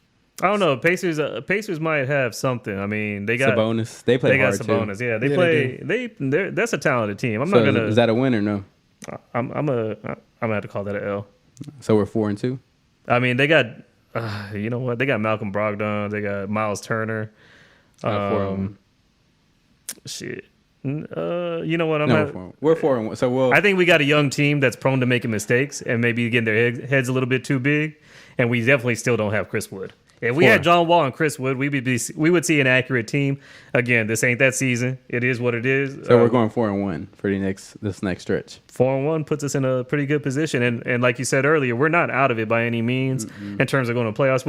I don't know. Pacers might have something. I mean, they got Sabonis. They play hard Sabonis. too. Yeah, they play. That's a talented team. I'm not gonna. Is that a win or no? I'm gonna have to call that an L. So we're 4-2. I mean, they got. You know what? They got Malcolm Brogdon. They got Miles Turner. Shit. You know what? We're 4-1. So I think we got a young team that's prone to making mistakes and maybe getting their heads a little bit too big, and we definitely still don't have Chris Wood. If we had John Wall and Chris Wood, we would see an accurate team. Again, this ain't that season. It is what it is. So we're going 4-1 for this next stretch. 4-1 puts us in a pretty good position, and like you said earlier, we're not out of it by any means in terms of going to playoffs.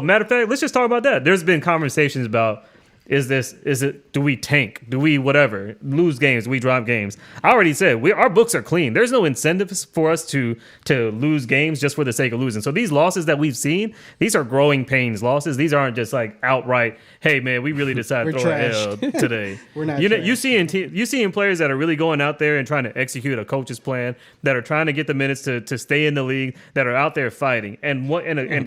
Matter of fact, let's just talk about that. There's been conversations about. Do we tank? Do we whatever? Lose games? Do we drop games? I already said our books are clean. There's no incentives for us to lose games just for the sake of losing. So these losses that we've seen, these are growing pains losses. These aren't just like outright, hey man, we really decided to throw an L today. We're not. You seeing players that are really going out there and trying to execute a coach's plan, that are trying to get the minutes to stay in the league, that are out there fighting, and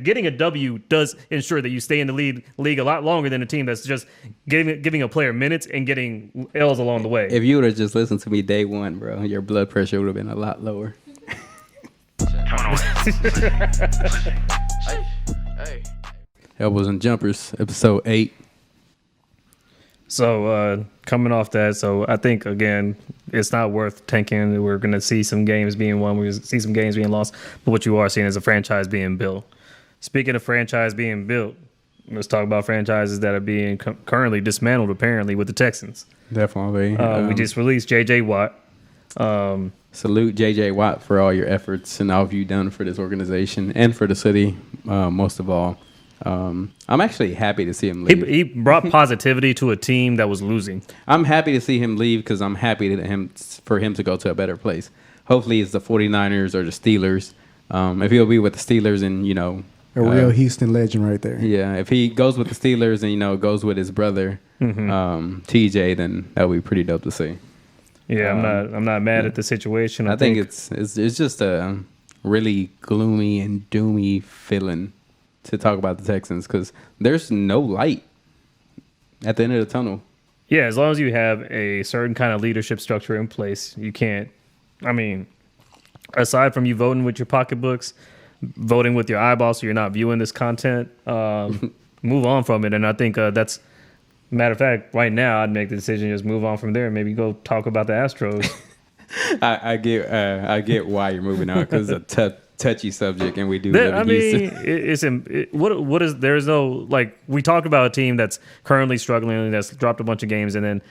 getting a W does ensure that you stay in the league a lot longer than a team that's just giving a player minutes and getting L's along the way. If you would have just listened to me day one, bro, your blood pressure would have been a lot lower. Elbows and Jumpers, episode 8. So coming off that, so I think again, it's not worth tanking. We're going to see some games being won. We're going to see some games being lost. But what you are seeing is a franchise being built. Speaking of franchise being built, let's talk about franchises that are being currently dismantled, apparently, with the Texans. Definitely. We just released J.J. Watt. Salute J.J. Watt for all your efforts and all you've done for this organization and for the city, most of all. I'm actually happy to see him leave. He brought positivity to a team that was losing. I'm happy to see him leave because I'm happy for him to go to a better place. Hopefully it's the 49ers or the Steelers. If he'll be with the Steelers and, a real Houston legend right there. Yeah, if he goes with the Steelers and goes with his brother, TJ, then that would be pretty dope to see. Yeah, I'm not mad at the situation. I think it's just a really gloomy and doomy feeling to talk about the Texans because there's no light at the end of the tunnel. Yeah, as long as you have a certain kind of leadership structure in place, you can't. I mean, aside from you voting with your pocketbooks, voting with your eyeballs, so you're not viewing this content, move on from it. And I think that's matter of fact. Right now, I'd make the decision just move on from there and maybe go talk about the Astros. I get why you're moving on because it's a touchy subject, and we do live in Houston. What is there's no like we talk about a team that's currently struggling, that's dropped a bunch of games, and then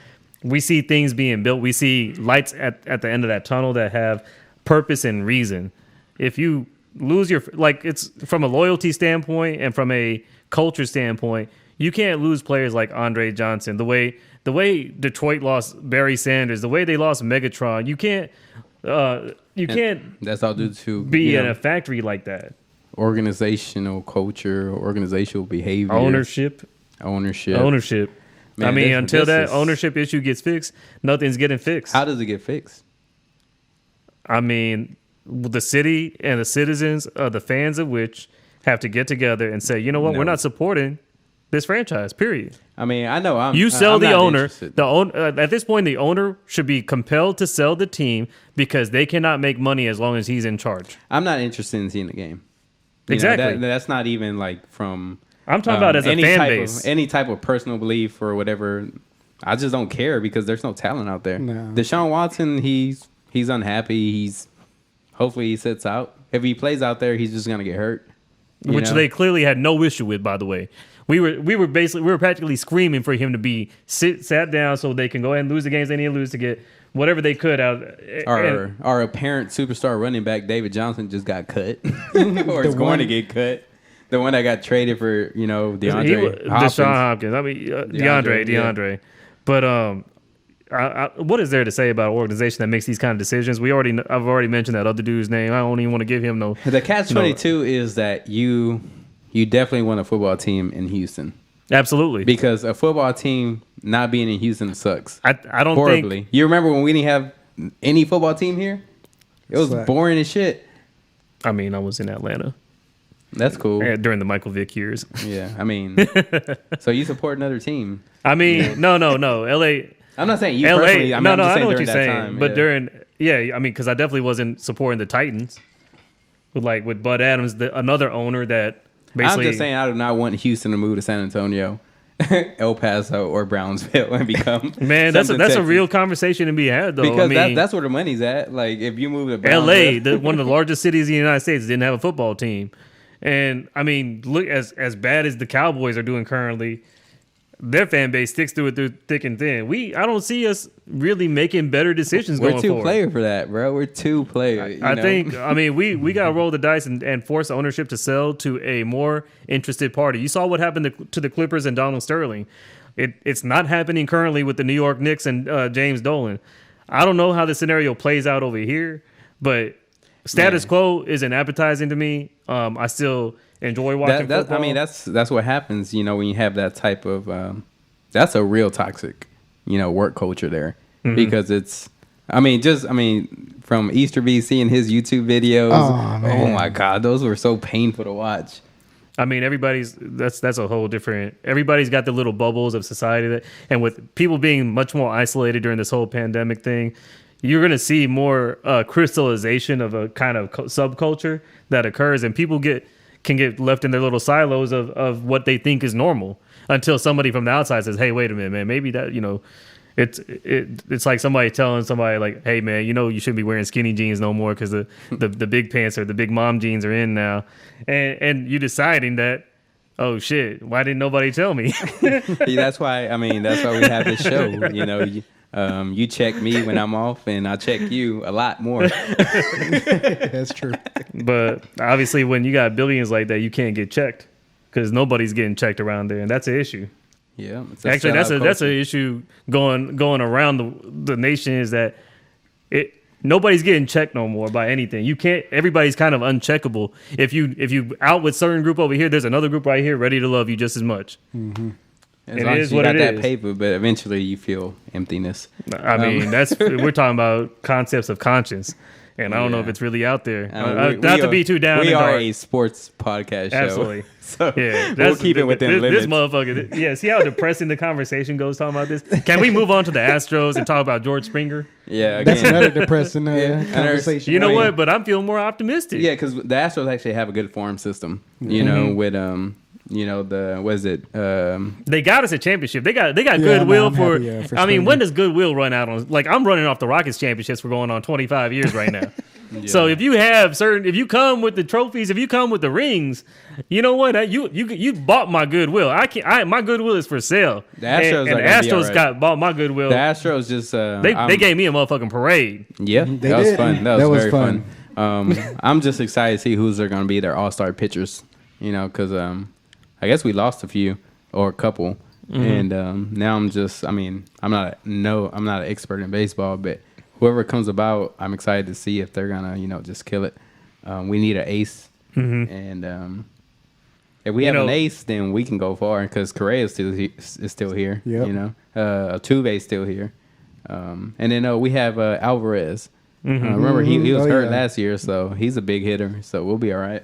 we see things being built. We see lights at the end of that tunnel that have purpose and reason. If you lose your it's from a loyalty standpoint and from a culture standpoint, you can't lose players like Andre Johnson. The way Detroit lost Barry Sanders, the way they lost Megatron, you can't. That's all due to be in a factory like that. Organizational culture, organizational behavior, ownership. Man, I mean, until that ownership issue gets fixed, nothing's getting fixed. How does it get fixed? I mean, the city and the citizens, the fans of which, have to get together and say, you know what, we're not supporting this franchise. Period. I mean, I know you sell I'm the not owner. interested. The at this point, the owner should be compelled to sell the team because they cannot make money as long as he's in charge. I'm not interested in seeing the game. Exactly. That's not even like from. I'm talking about as a fan base. Any type of personal belief or whatever. I just don't care because there's no talent out there. No. Deshaun Watson, he's unhappy. Hopefully he sits out. If he plays out there, he's just gonna get hurt. Which they clearly had no issue with, by the way. We were practically screaming for him to be sat down so they can go ahead and lose the games they need to lose to get whatever they could out. Our apparent superstar running back David Johnson just got cut, or is going to get cut. The one that got traded for DeAndre Hopkins. Deshaun Hopkins. I mean DeAndre. Yeah. But what is there to say about an organization that makes these kind of decisions? I've already mentioned that other dude's name. I don't even want to give him no. The catch-22 is that you definitely want a football team in Houston. Absolutely. Because a football team not being in Houston sucks. I don't horribly. think. You remember when we didn't have any football team here? It was boring as shit. I mean, I was in Atlanta. That's cool. During the Michael Vick years. Yeah, I mean, so you support another team. I mean, no. L.A. I'm not saying you LA, personally. I'm just I saying know what during you're that saying. time. But I mean, because I definitely wasn't supporting the Titans. With Bud Adams, another owner that basically. I'm just saying I do not want Houston to move to San Antonio, El Paso, or Brownsville and become. Man, that's a real conversation to be had, though. Because I mean, that's where the money's at. Like, if you move to Brownsville. L.A., one of the largest cities in the United States, didn't have a football team. And, I mean, look, as bad as the Cowboys are doing currently, their fan base sticks through it through thick and thin. I don't see us really making better decisions going forward. We're too player for that, bro. We're too player. I think, we got to roll the dice and force ownership to sell to a more interested party. You saw what happened to the Clippers and Donald Sterling. It's not happening currently with the New York Knicks and James Dolan. I don't know how the scenario plays out over here, but status quo isn't appetizing to me. I still enjoy watching football. I mean, that's what happens, when you have that type of that's a real toxic, work culture there. Mm-hmm. Because it's from Easterby seeing his YouTube videos. Oh my God, those were so painful to watch. I mean, that's a whole different. Everybody's got the little bubbles of society and with people being much more isolated during this whole pandemic thing, you're going to see more crystallization of a kind of subculture that occurs, and people can get left in their little silos of what they think is normal until somebody from the outside says, "Hey, wait a minute, man. Maybe that it's like somebody telling somebody like, hey, man, you shouldn't be wearing skinny jeans no more because the big pants or the big mom jeans are in now," and you deciding that. Oh shit! Why didn't nobody tell me? That's why we have this show. You check me when I'm off, and I check you a lot more. That's true. But obviously, when you got billions like that, you can't get checked because nobody's getting checked around there, and that's an issue. Yeah, actually, that's an issue going around the nation is that nobody's getting checked no more by anything. You can't. Everybody's kind of uncheckable. If you out with certain group over here, there's another group right here ready to love you just as much. Mm-hmm. As It long is as you what got it that is. paper, but eventually you feel emptiness. I mean, we're talking about concepts of conscience, and I don't know if Yeah. it's really out there. We Not to are- be too down. We and are dark. a sports podcast show. Absolutely. So Yeah, we'll keep it within limits. This motherfucker. Yeah, see how depressing the conversation goes talking about this. Can we move on to the Astros and talk about George Springer? Yeah, That's again. another depressing conversation. You know right? what? But I'm feeling more optimistic. Yeah, because the Astros actually have a good farm system. You know, with the what is it? They got us a championship. They got I'm goodwill for. happy, for I mean, Springer. when does goodwill run out on? Like I'm running off the Rockets championships for going on 25 years right now. So if you come with the trophies, if you come with the rings, you know what? You bought my goodwill. My goodwill is for sale. The Astros and are the gonna be Astros all right. bought my goodwill. The Astros just They gave me a motherfucking parade. Yeah, They that was did. fun. That That was was very fun. I'm just excited to see who's going to be their all-star pitchers. You know, because I guess we lost a few or a couple, and now I'm just. I mean, I'm not an expert in baseball, but whoever comes about, I'm excited to see if they're gonna just kill it. We need an ace, and if we have an ace, then we can go far because Correa is still here. Yep. You know, Altuve's still here, and then we have Alvarez. Remember, he was hurt last year, so he's a big hitter. So we'll be all right.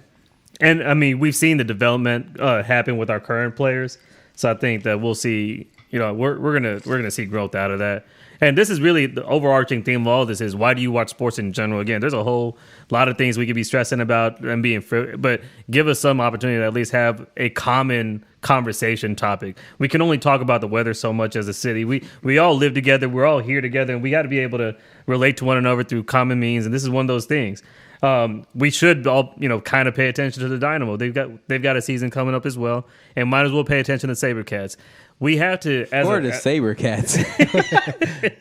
And I mean, we've seen the development happen with our current players, so I think that we'll see. We're gonna see growth out of that. And this is really the overarching theme of all this: is why do you watch sports in general? Again, there's a whole lot of things we could be stressing about and being, but give us some opportunity to at least have a common conversation topic. We can only talk about the weather so much as a city. We all live together. We're all here together, and we got to be able to relate to one another through common means. And this is one of those things. We should all, kind of pay attention to the Dynamo. They've got a season coming up as well, and might as well pay attention to SaberCats. We have to, Or the SaberCats.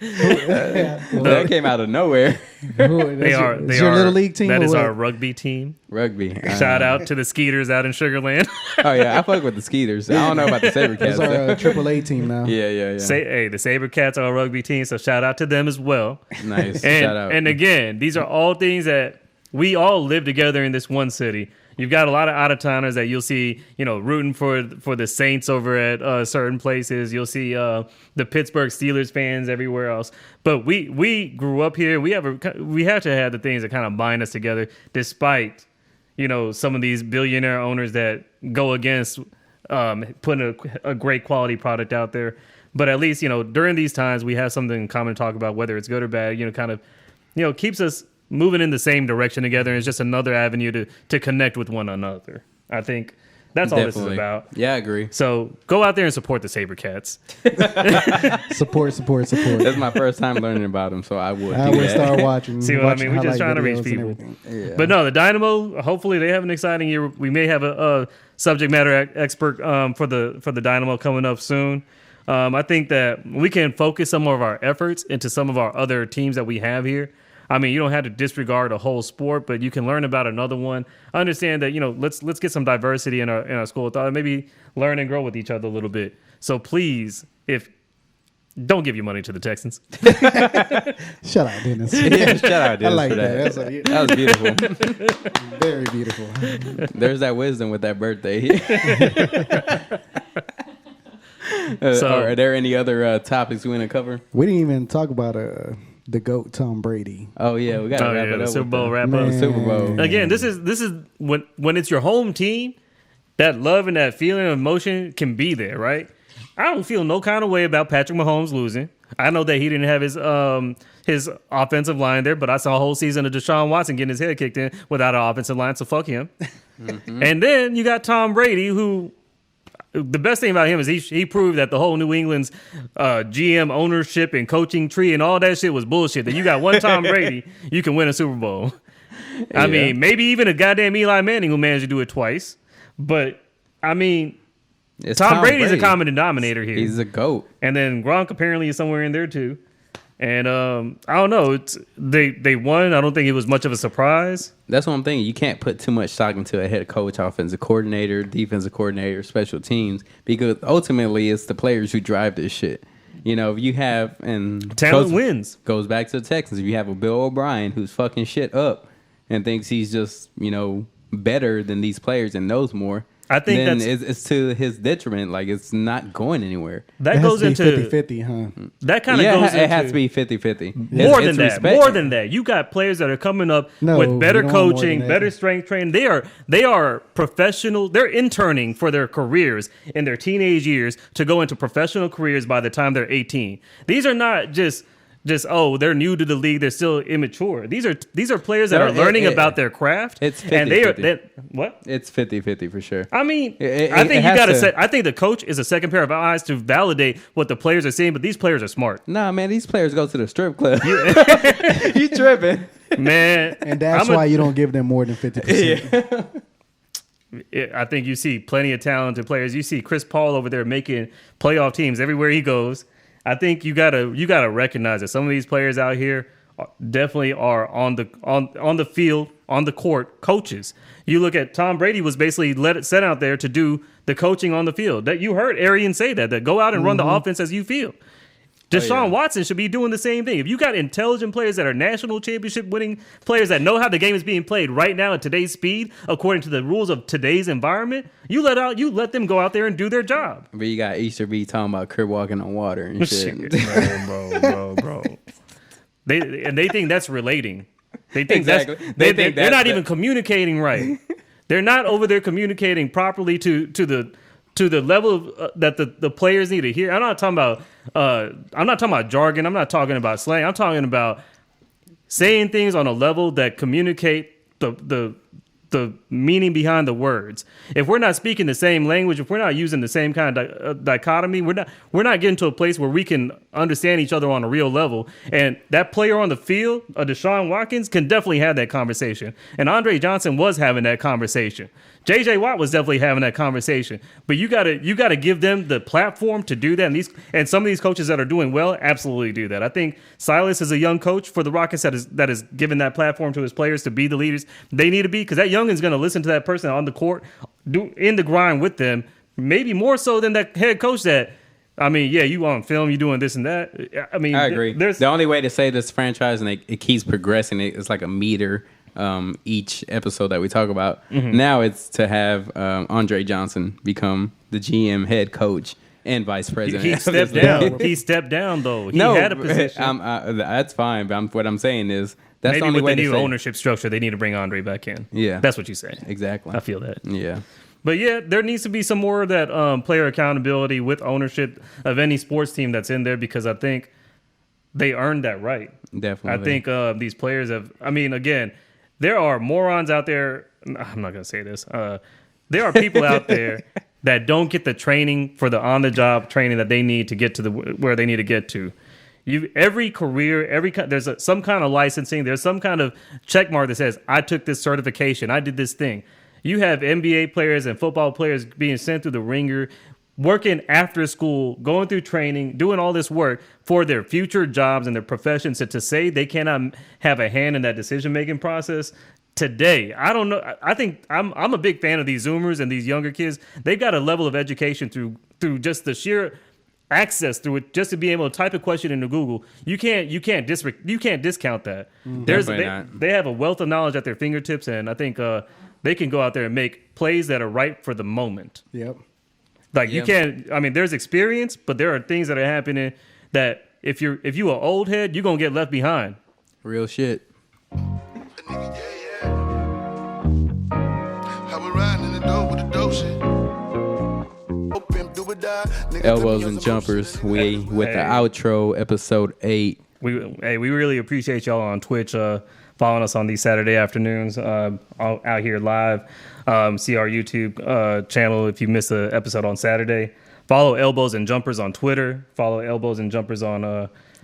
That came out of nowhere. They are your little league team. That or is what? our rugby team. Rugby. Shout out to the Skeeters out in Sugarland. Oh yeah, I fuck with the Skeeters. I don't know about the SaberCats. It's our AAA team now. Yeah. The SaberCats are a rugby team, so shout out to them as well. Nice. And, Shout out. and again, these are all things that we all live together in this one city. You've got a lot of out-of-towners that you'll see, rooting for the Saints over at certain places. You'll see the Pittsburgh Steelers fans everywhere else. But we grew up here. We have to have the things that kind of bind us together, despite some of these billionaire owners that go against putting a great quality product out there. But at least during these times we have something in common to talk about, whether it's good or bad. Kind of keeps us moving in the same direction together. And it's just another avenue to connect with one another. I think that's all this is about. Yeah, I agree. So go out there and support the SaberCats. Support. That's my first time learning about them, so I would. I do would that. start watching. See what I watching mean? We're just highlight trying to reach videos and people. everything. But no, the Dynamo, hopefully they have an exciting year. We may have a subject matter expert for the Dynamo coming up soon. I think that we can focus some of our efforts into some of our other teams that we have here. I mean, you don't have to disregard a whole sport, but you can learn about another one. Understand that, let's get some diversity in our school of thought, maybe learn and grow with each other a little bit. So please, don't give your money to the Texans. Shut up, Dennis. Yeah, shout out, Dennis, I like for that. that. That was beautiful. Very beautiful. There's that wisdom with that birthday. So- are there any other topics we want to cover? We didn't even talk about the GOAT Tom Brady. Oh yeah, we got to wrap it the up. Super with Bowl the- wrap up. Man. Super Bowl. Again, this is when it's your home team, that love and that feeling of emotion can be there, right? I don't feel no kind of way about Patrick Mahomes losing. I know that he didn't have his offensive line there, but I saw a whole season of Deshaun Watson getting his head kicked in without an offensive line, so fuck him. And then you got Tom Brady, who the best thing about him is he proved that the whole New England's GM ownership and coaching tree and all that shit was bullshit. That you got one Tom Brady, you can win a Super Bowl. I mean, maybe even a goddamn Eli Manning who managed to do it twice. But I mean, It's Tom Brady's Brady. a common denominator here. He's a GOAT. And then Gronk apparently is somewhere in there too. And I don't know. They won. I don't think it was much of a surprise. That's what I'm thinking. You can't put too much stock into a head coach, offensive coordinator, defensive coordinator, special teams, because ultimately it's the players who drive this shit. If you have Talent wins. Goes back to the Texans. If you have a Bill O'Brien who's fucking shit up and thinks he's just better than these players and knows more, I think then that's it's to his detriment. Like, it's not going anywhere. that It goes has to be into 50-50, huh? that kind of Yeah, goes it has into to be 50-50. more It's than that. respect. More than that. You got players that are coming up No, with better you don't want more coaching, than that. better strength training. They are professional. They're interning for their careers in their teenage years to go into professional careers by the time they're 18. These are not just they're new to the league, they're still immature. These are players that are learning about their craft. It's and 50-50. What? It's 50-50 for sure. I mean, It I think you has got to to- say. I think the coach is a second pair of eyes to validate what the players are seeing. But these players are smart, Nah, man, these players go to the strip club. You tripping? man. And that's why you don't give them more than 50%. I think you see plenty of talented players. You see Chris Paul over there making playoff teams everywhere he goes. I think you gotta recognize that some of these players out here definitely are on the field, on the court, coaches. You look at Tom Brady was basically sent out there to do the coaching on the field. That you heard Arian say that go out and run the offense as you feel. Deshaun Watson should be doing the same thing. If you got intelligent players that are national championship winning players that know how the game is being played right now at today's speed, according to the rules of today's environment, you let them go out there and do their job. But you got Easter B talking about Crip walking on water and shit. bro. They think that's relating. They think Exactly. they're not even communicating right. They're not over there communicating properly to the level of, that the players need to hear. I'm not talking about jargon. I'm not talking about slang. I'm talking about saying things on a level that communicate the meaning behind the words. If we're not speaking the same language, if we're not using the same kind of dichotomy, we're not getting to a place where we can understand each other on a real level. And that player on the field, Deshaun Watkins, can definitely have that conversation. And Andre Johnson was having that conversation. J.J. Watt was definitely having that conversation. But you gotta give them the platform to do that. And some of these coaches that are doing well absolutely do that. I think Silas is a young coach for the Rockets that is giving that platform to his players to be the leaders they need to be, because that youngin's going to listen to that person on the court, in the grind with them, maybe more so than that head coach that, I mean, yeah, you on film, you doing this and that. I mean, I agree. There's The only way to say this franchise and it keeps progressing, it's like a meter each episode that we talk about. Mm-hmm. Now it's to have Andre Johnson become the GM, head coach, and vice president. he stepped down. He stepped down though. He had a position. That's fine. But what I'm saying is that's Maybe the only with way the to new say ownership structure, they need to bring Andre back in. Yeah. That's what you say. Exactly. I feel that. Yeah. But yeah, there needs to be some more of that player accountability with ownership of any sports team that's in there, because I think they earned that right. Definitely. I think these players have. I mean, again, there are morons out there. I'm not gonna say this. There are people out there that don't get the training for the on-the-job training that they need to get to where they need to get to. Every career, there's some kind of licensing. There's some kind of check mark that says, I took this certification. I did this thing. You have NBA players and football players being sent through the ringer, working after school, going through training, doing all this work for their future jobs and their professions. So to say they cannot have a hand in that decision-making process today, I don't know. I think I'm a big fan of these Zoomers and these younger kids. They've got a level of education through just the sheer access through it, just to be able to type a question into Google. You can't discount that. They have a wealth of knowledge at their fingertips, and I think they can go out there and make plays that are right for the moment. Yep. Like you can't. I mean, there's experience, but there are things that are happening that if you an old head, you're gonna get left behind. Real shit. Elbows and jumpers. We with the outro, episode 8. We really appreciate y'all on Twitch following us on these Saturday afternoons out here live. See our YouTube channel if you miss an episode on Saturday. Follow Elbows and Jumpers on Twitter. Follow Elbows and Jumpers on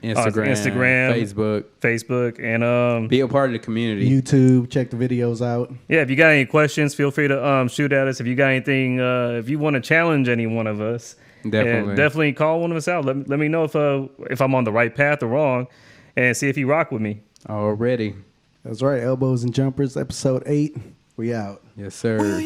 Instagram, Facebook, and be a part of the community. YouTube, check the videos out. Yeah, if you got any questions, feel free to shoot at us. If you got anything, if you want to challenge any one of us, definitely call one of us out. Let me know if I'm on the right path or wrong, and see if you rock with me. Already. That's right. Elbows and Jumpers, episode 8. We out. Yes, sir.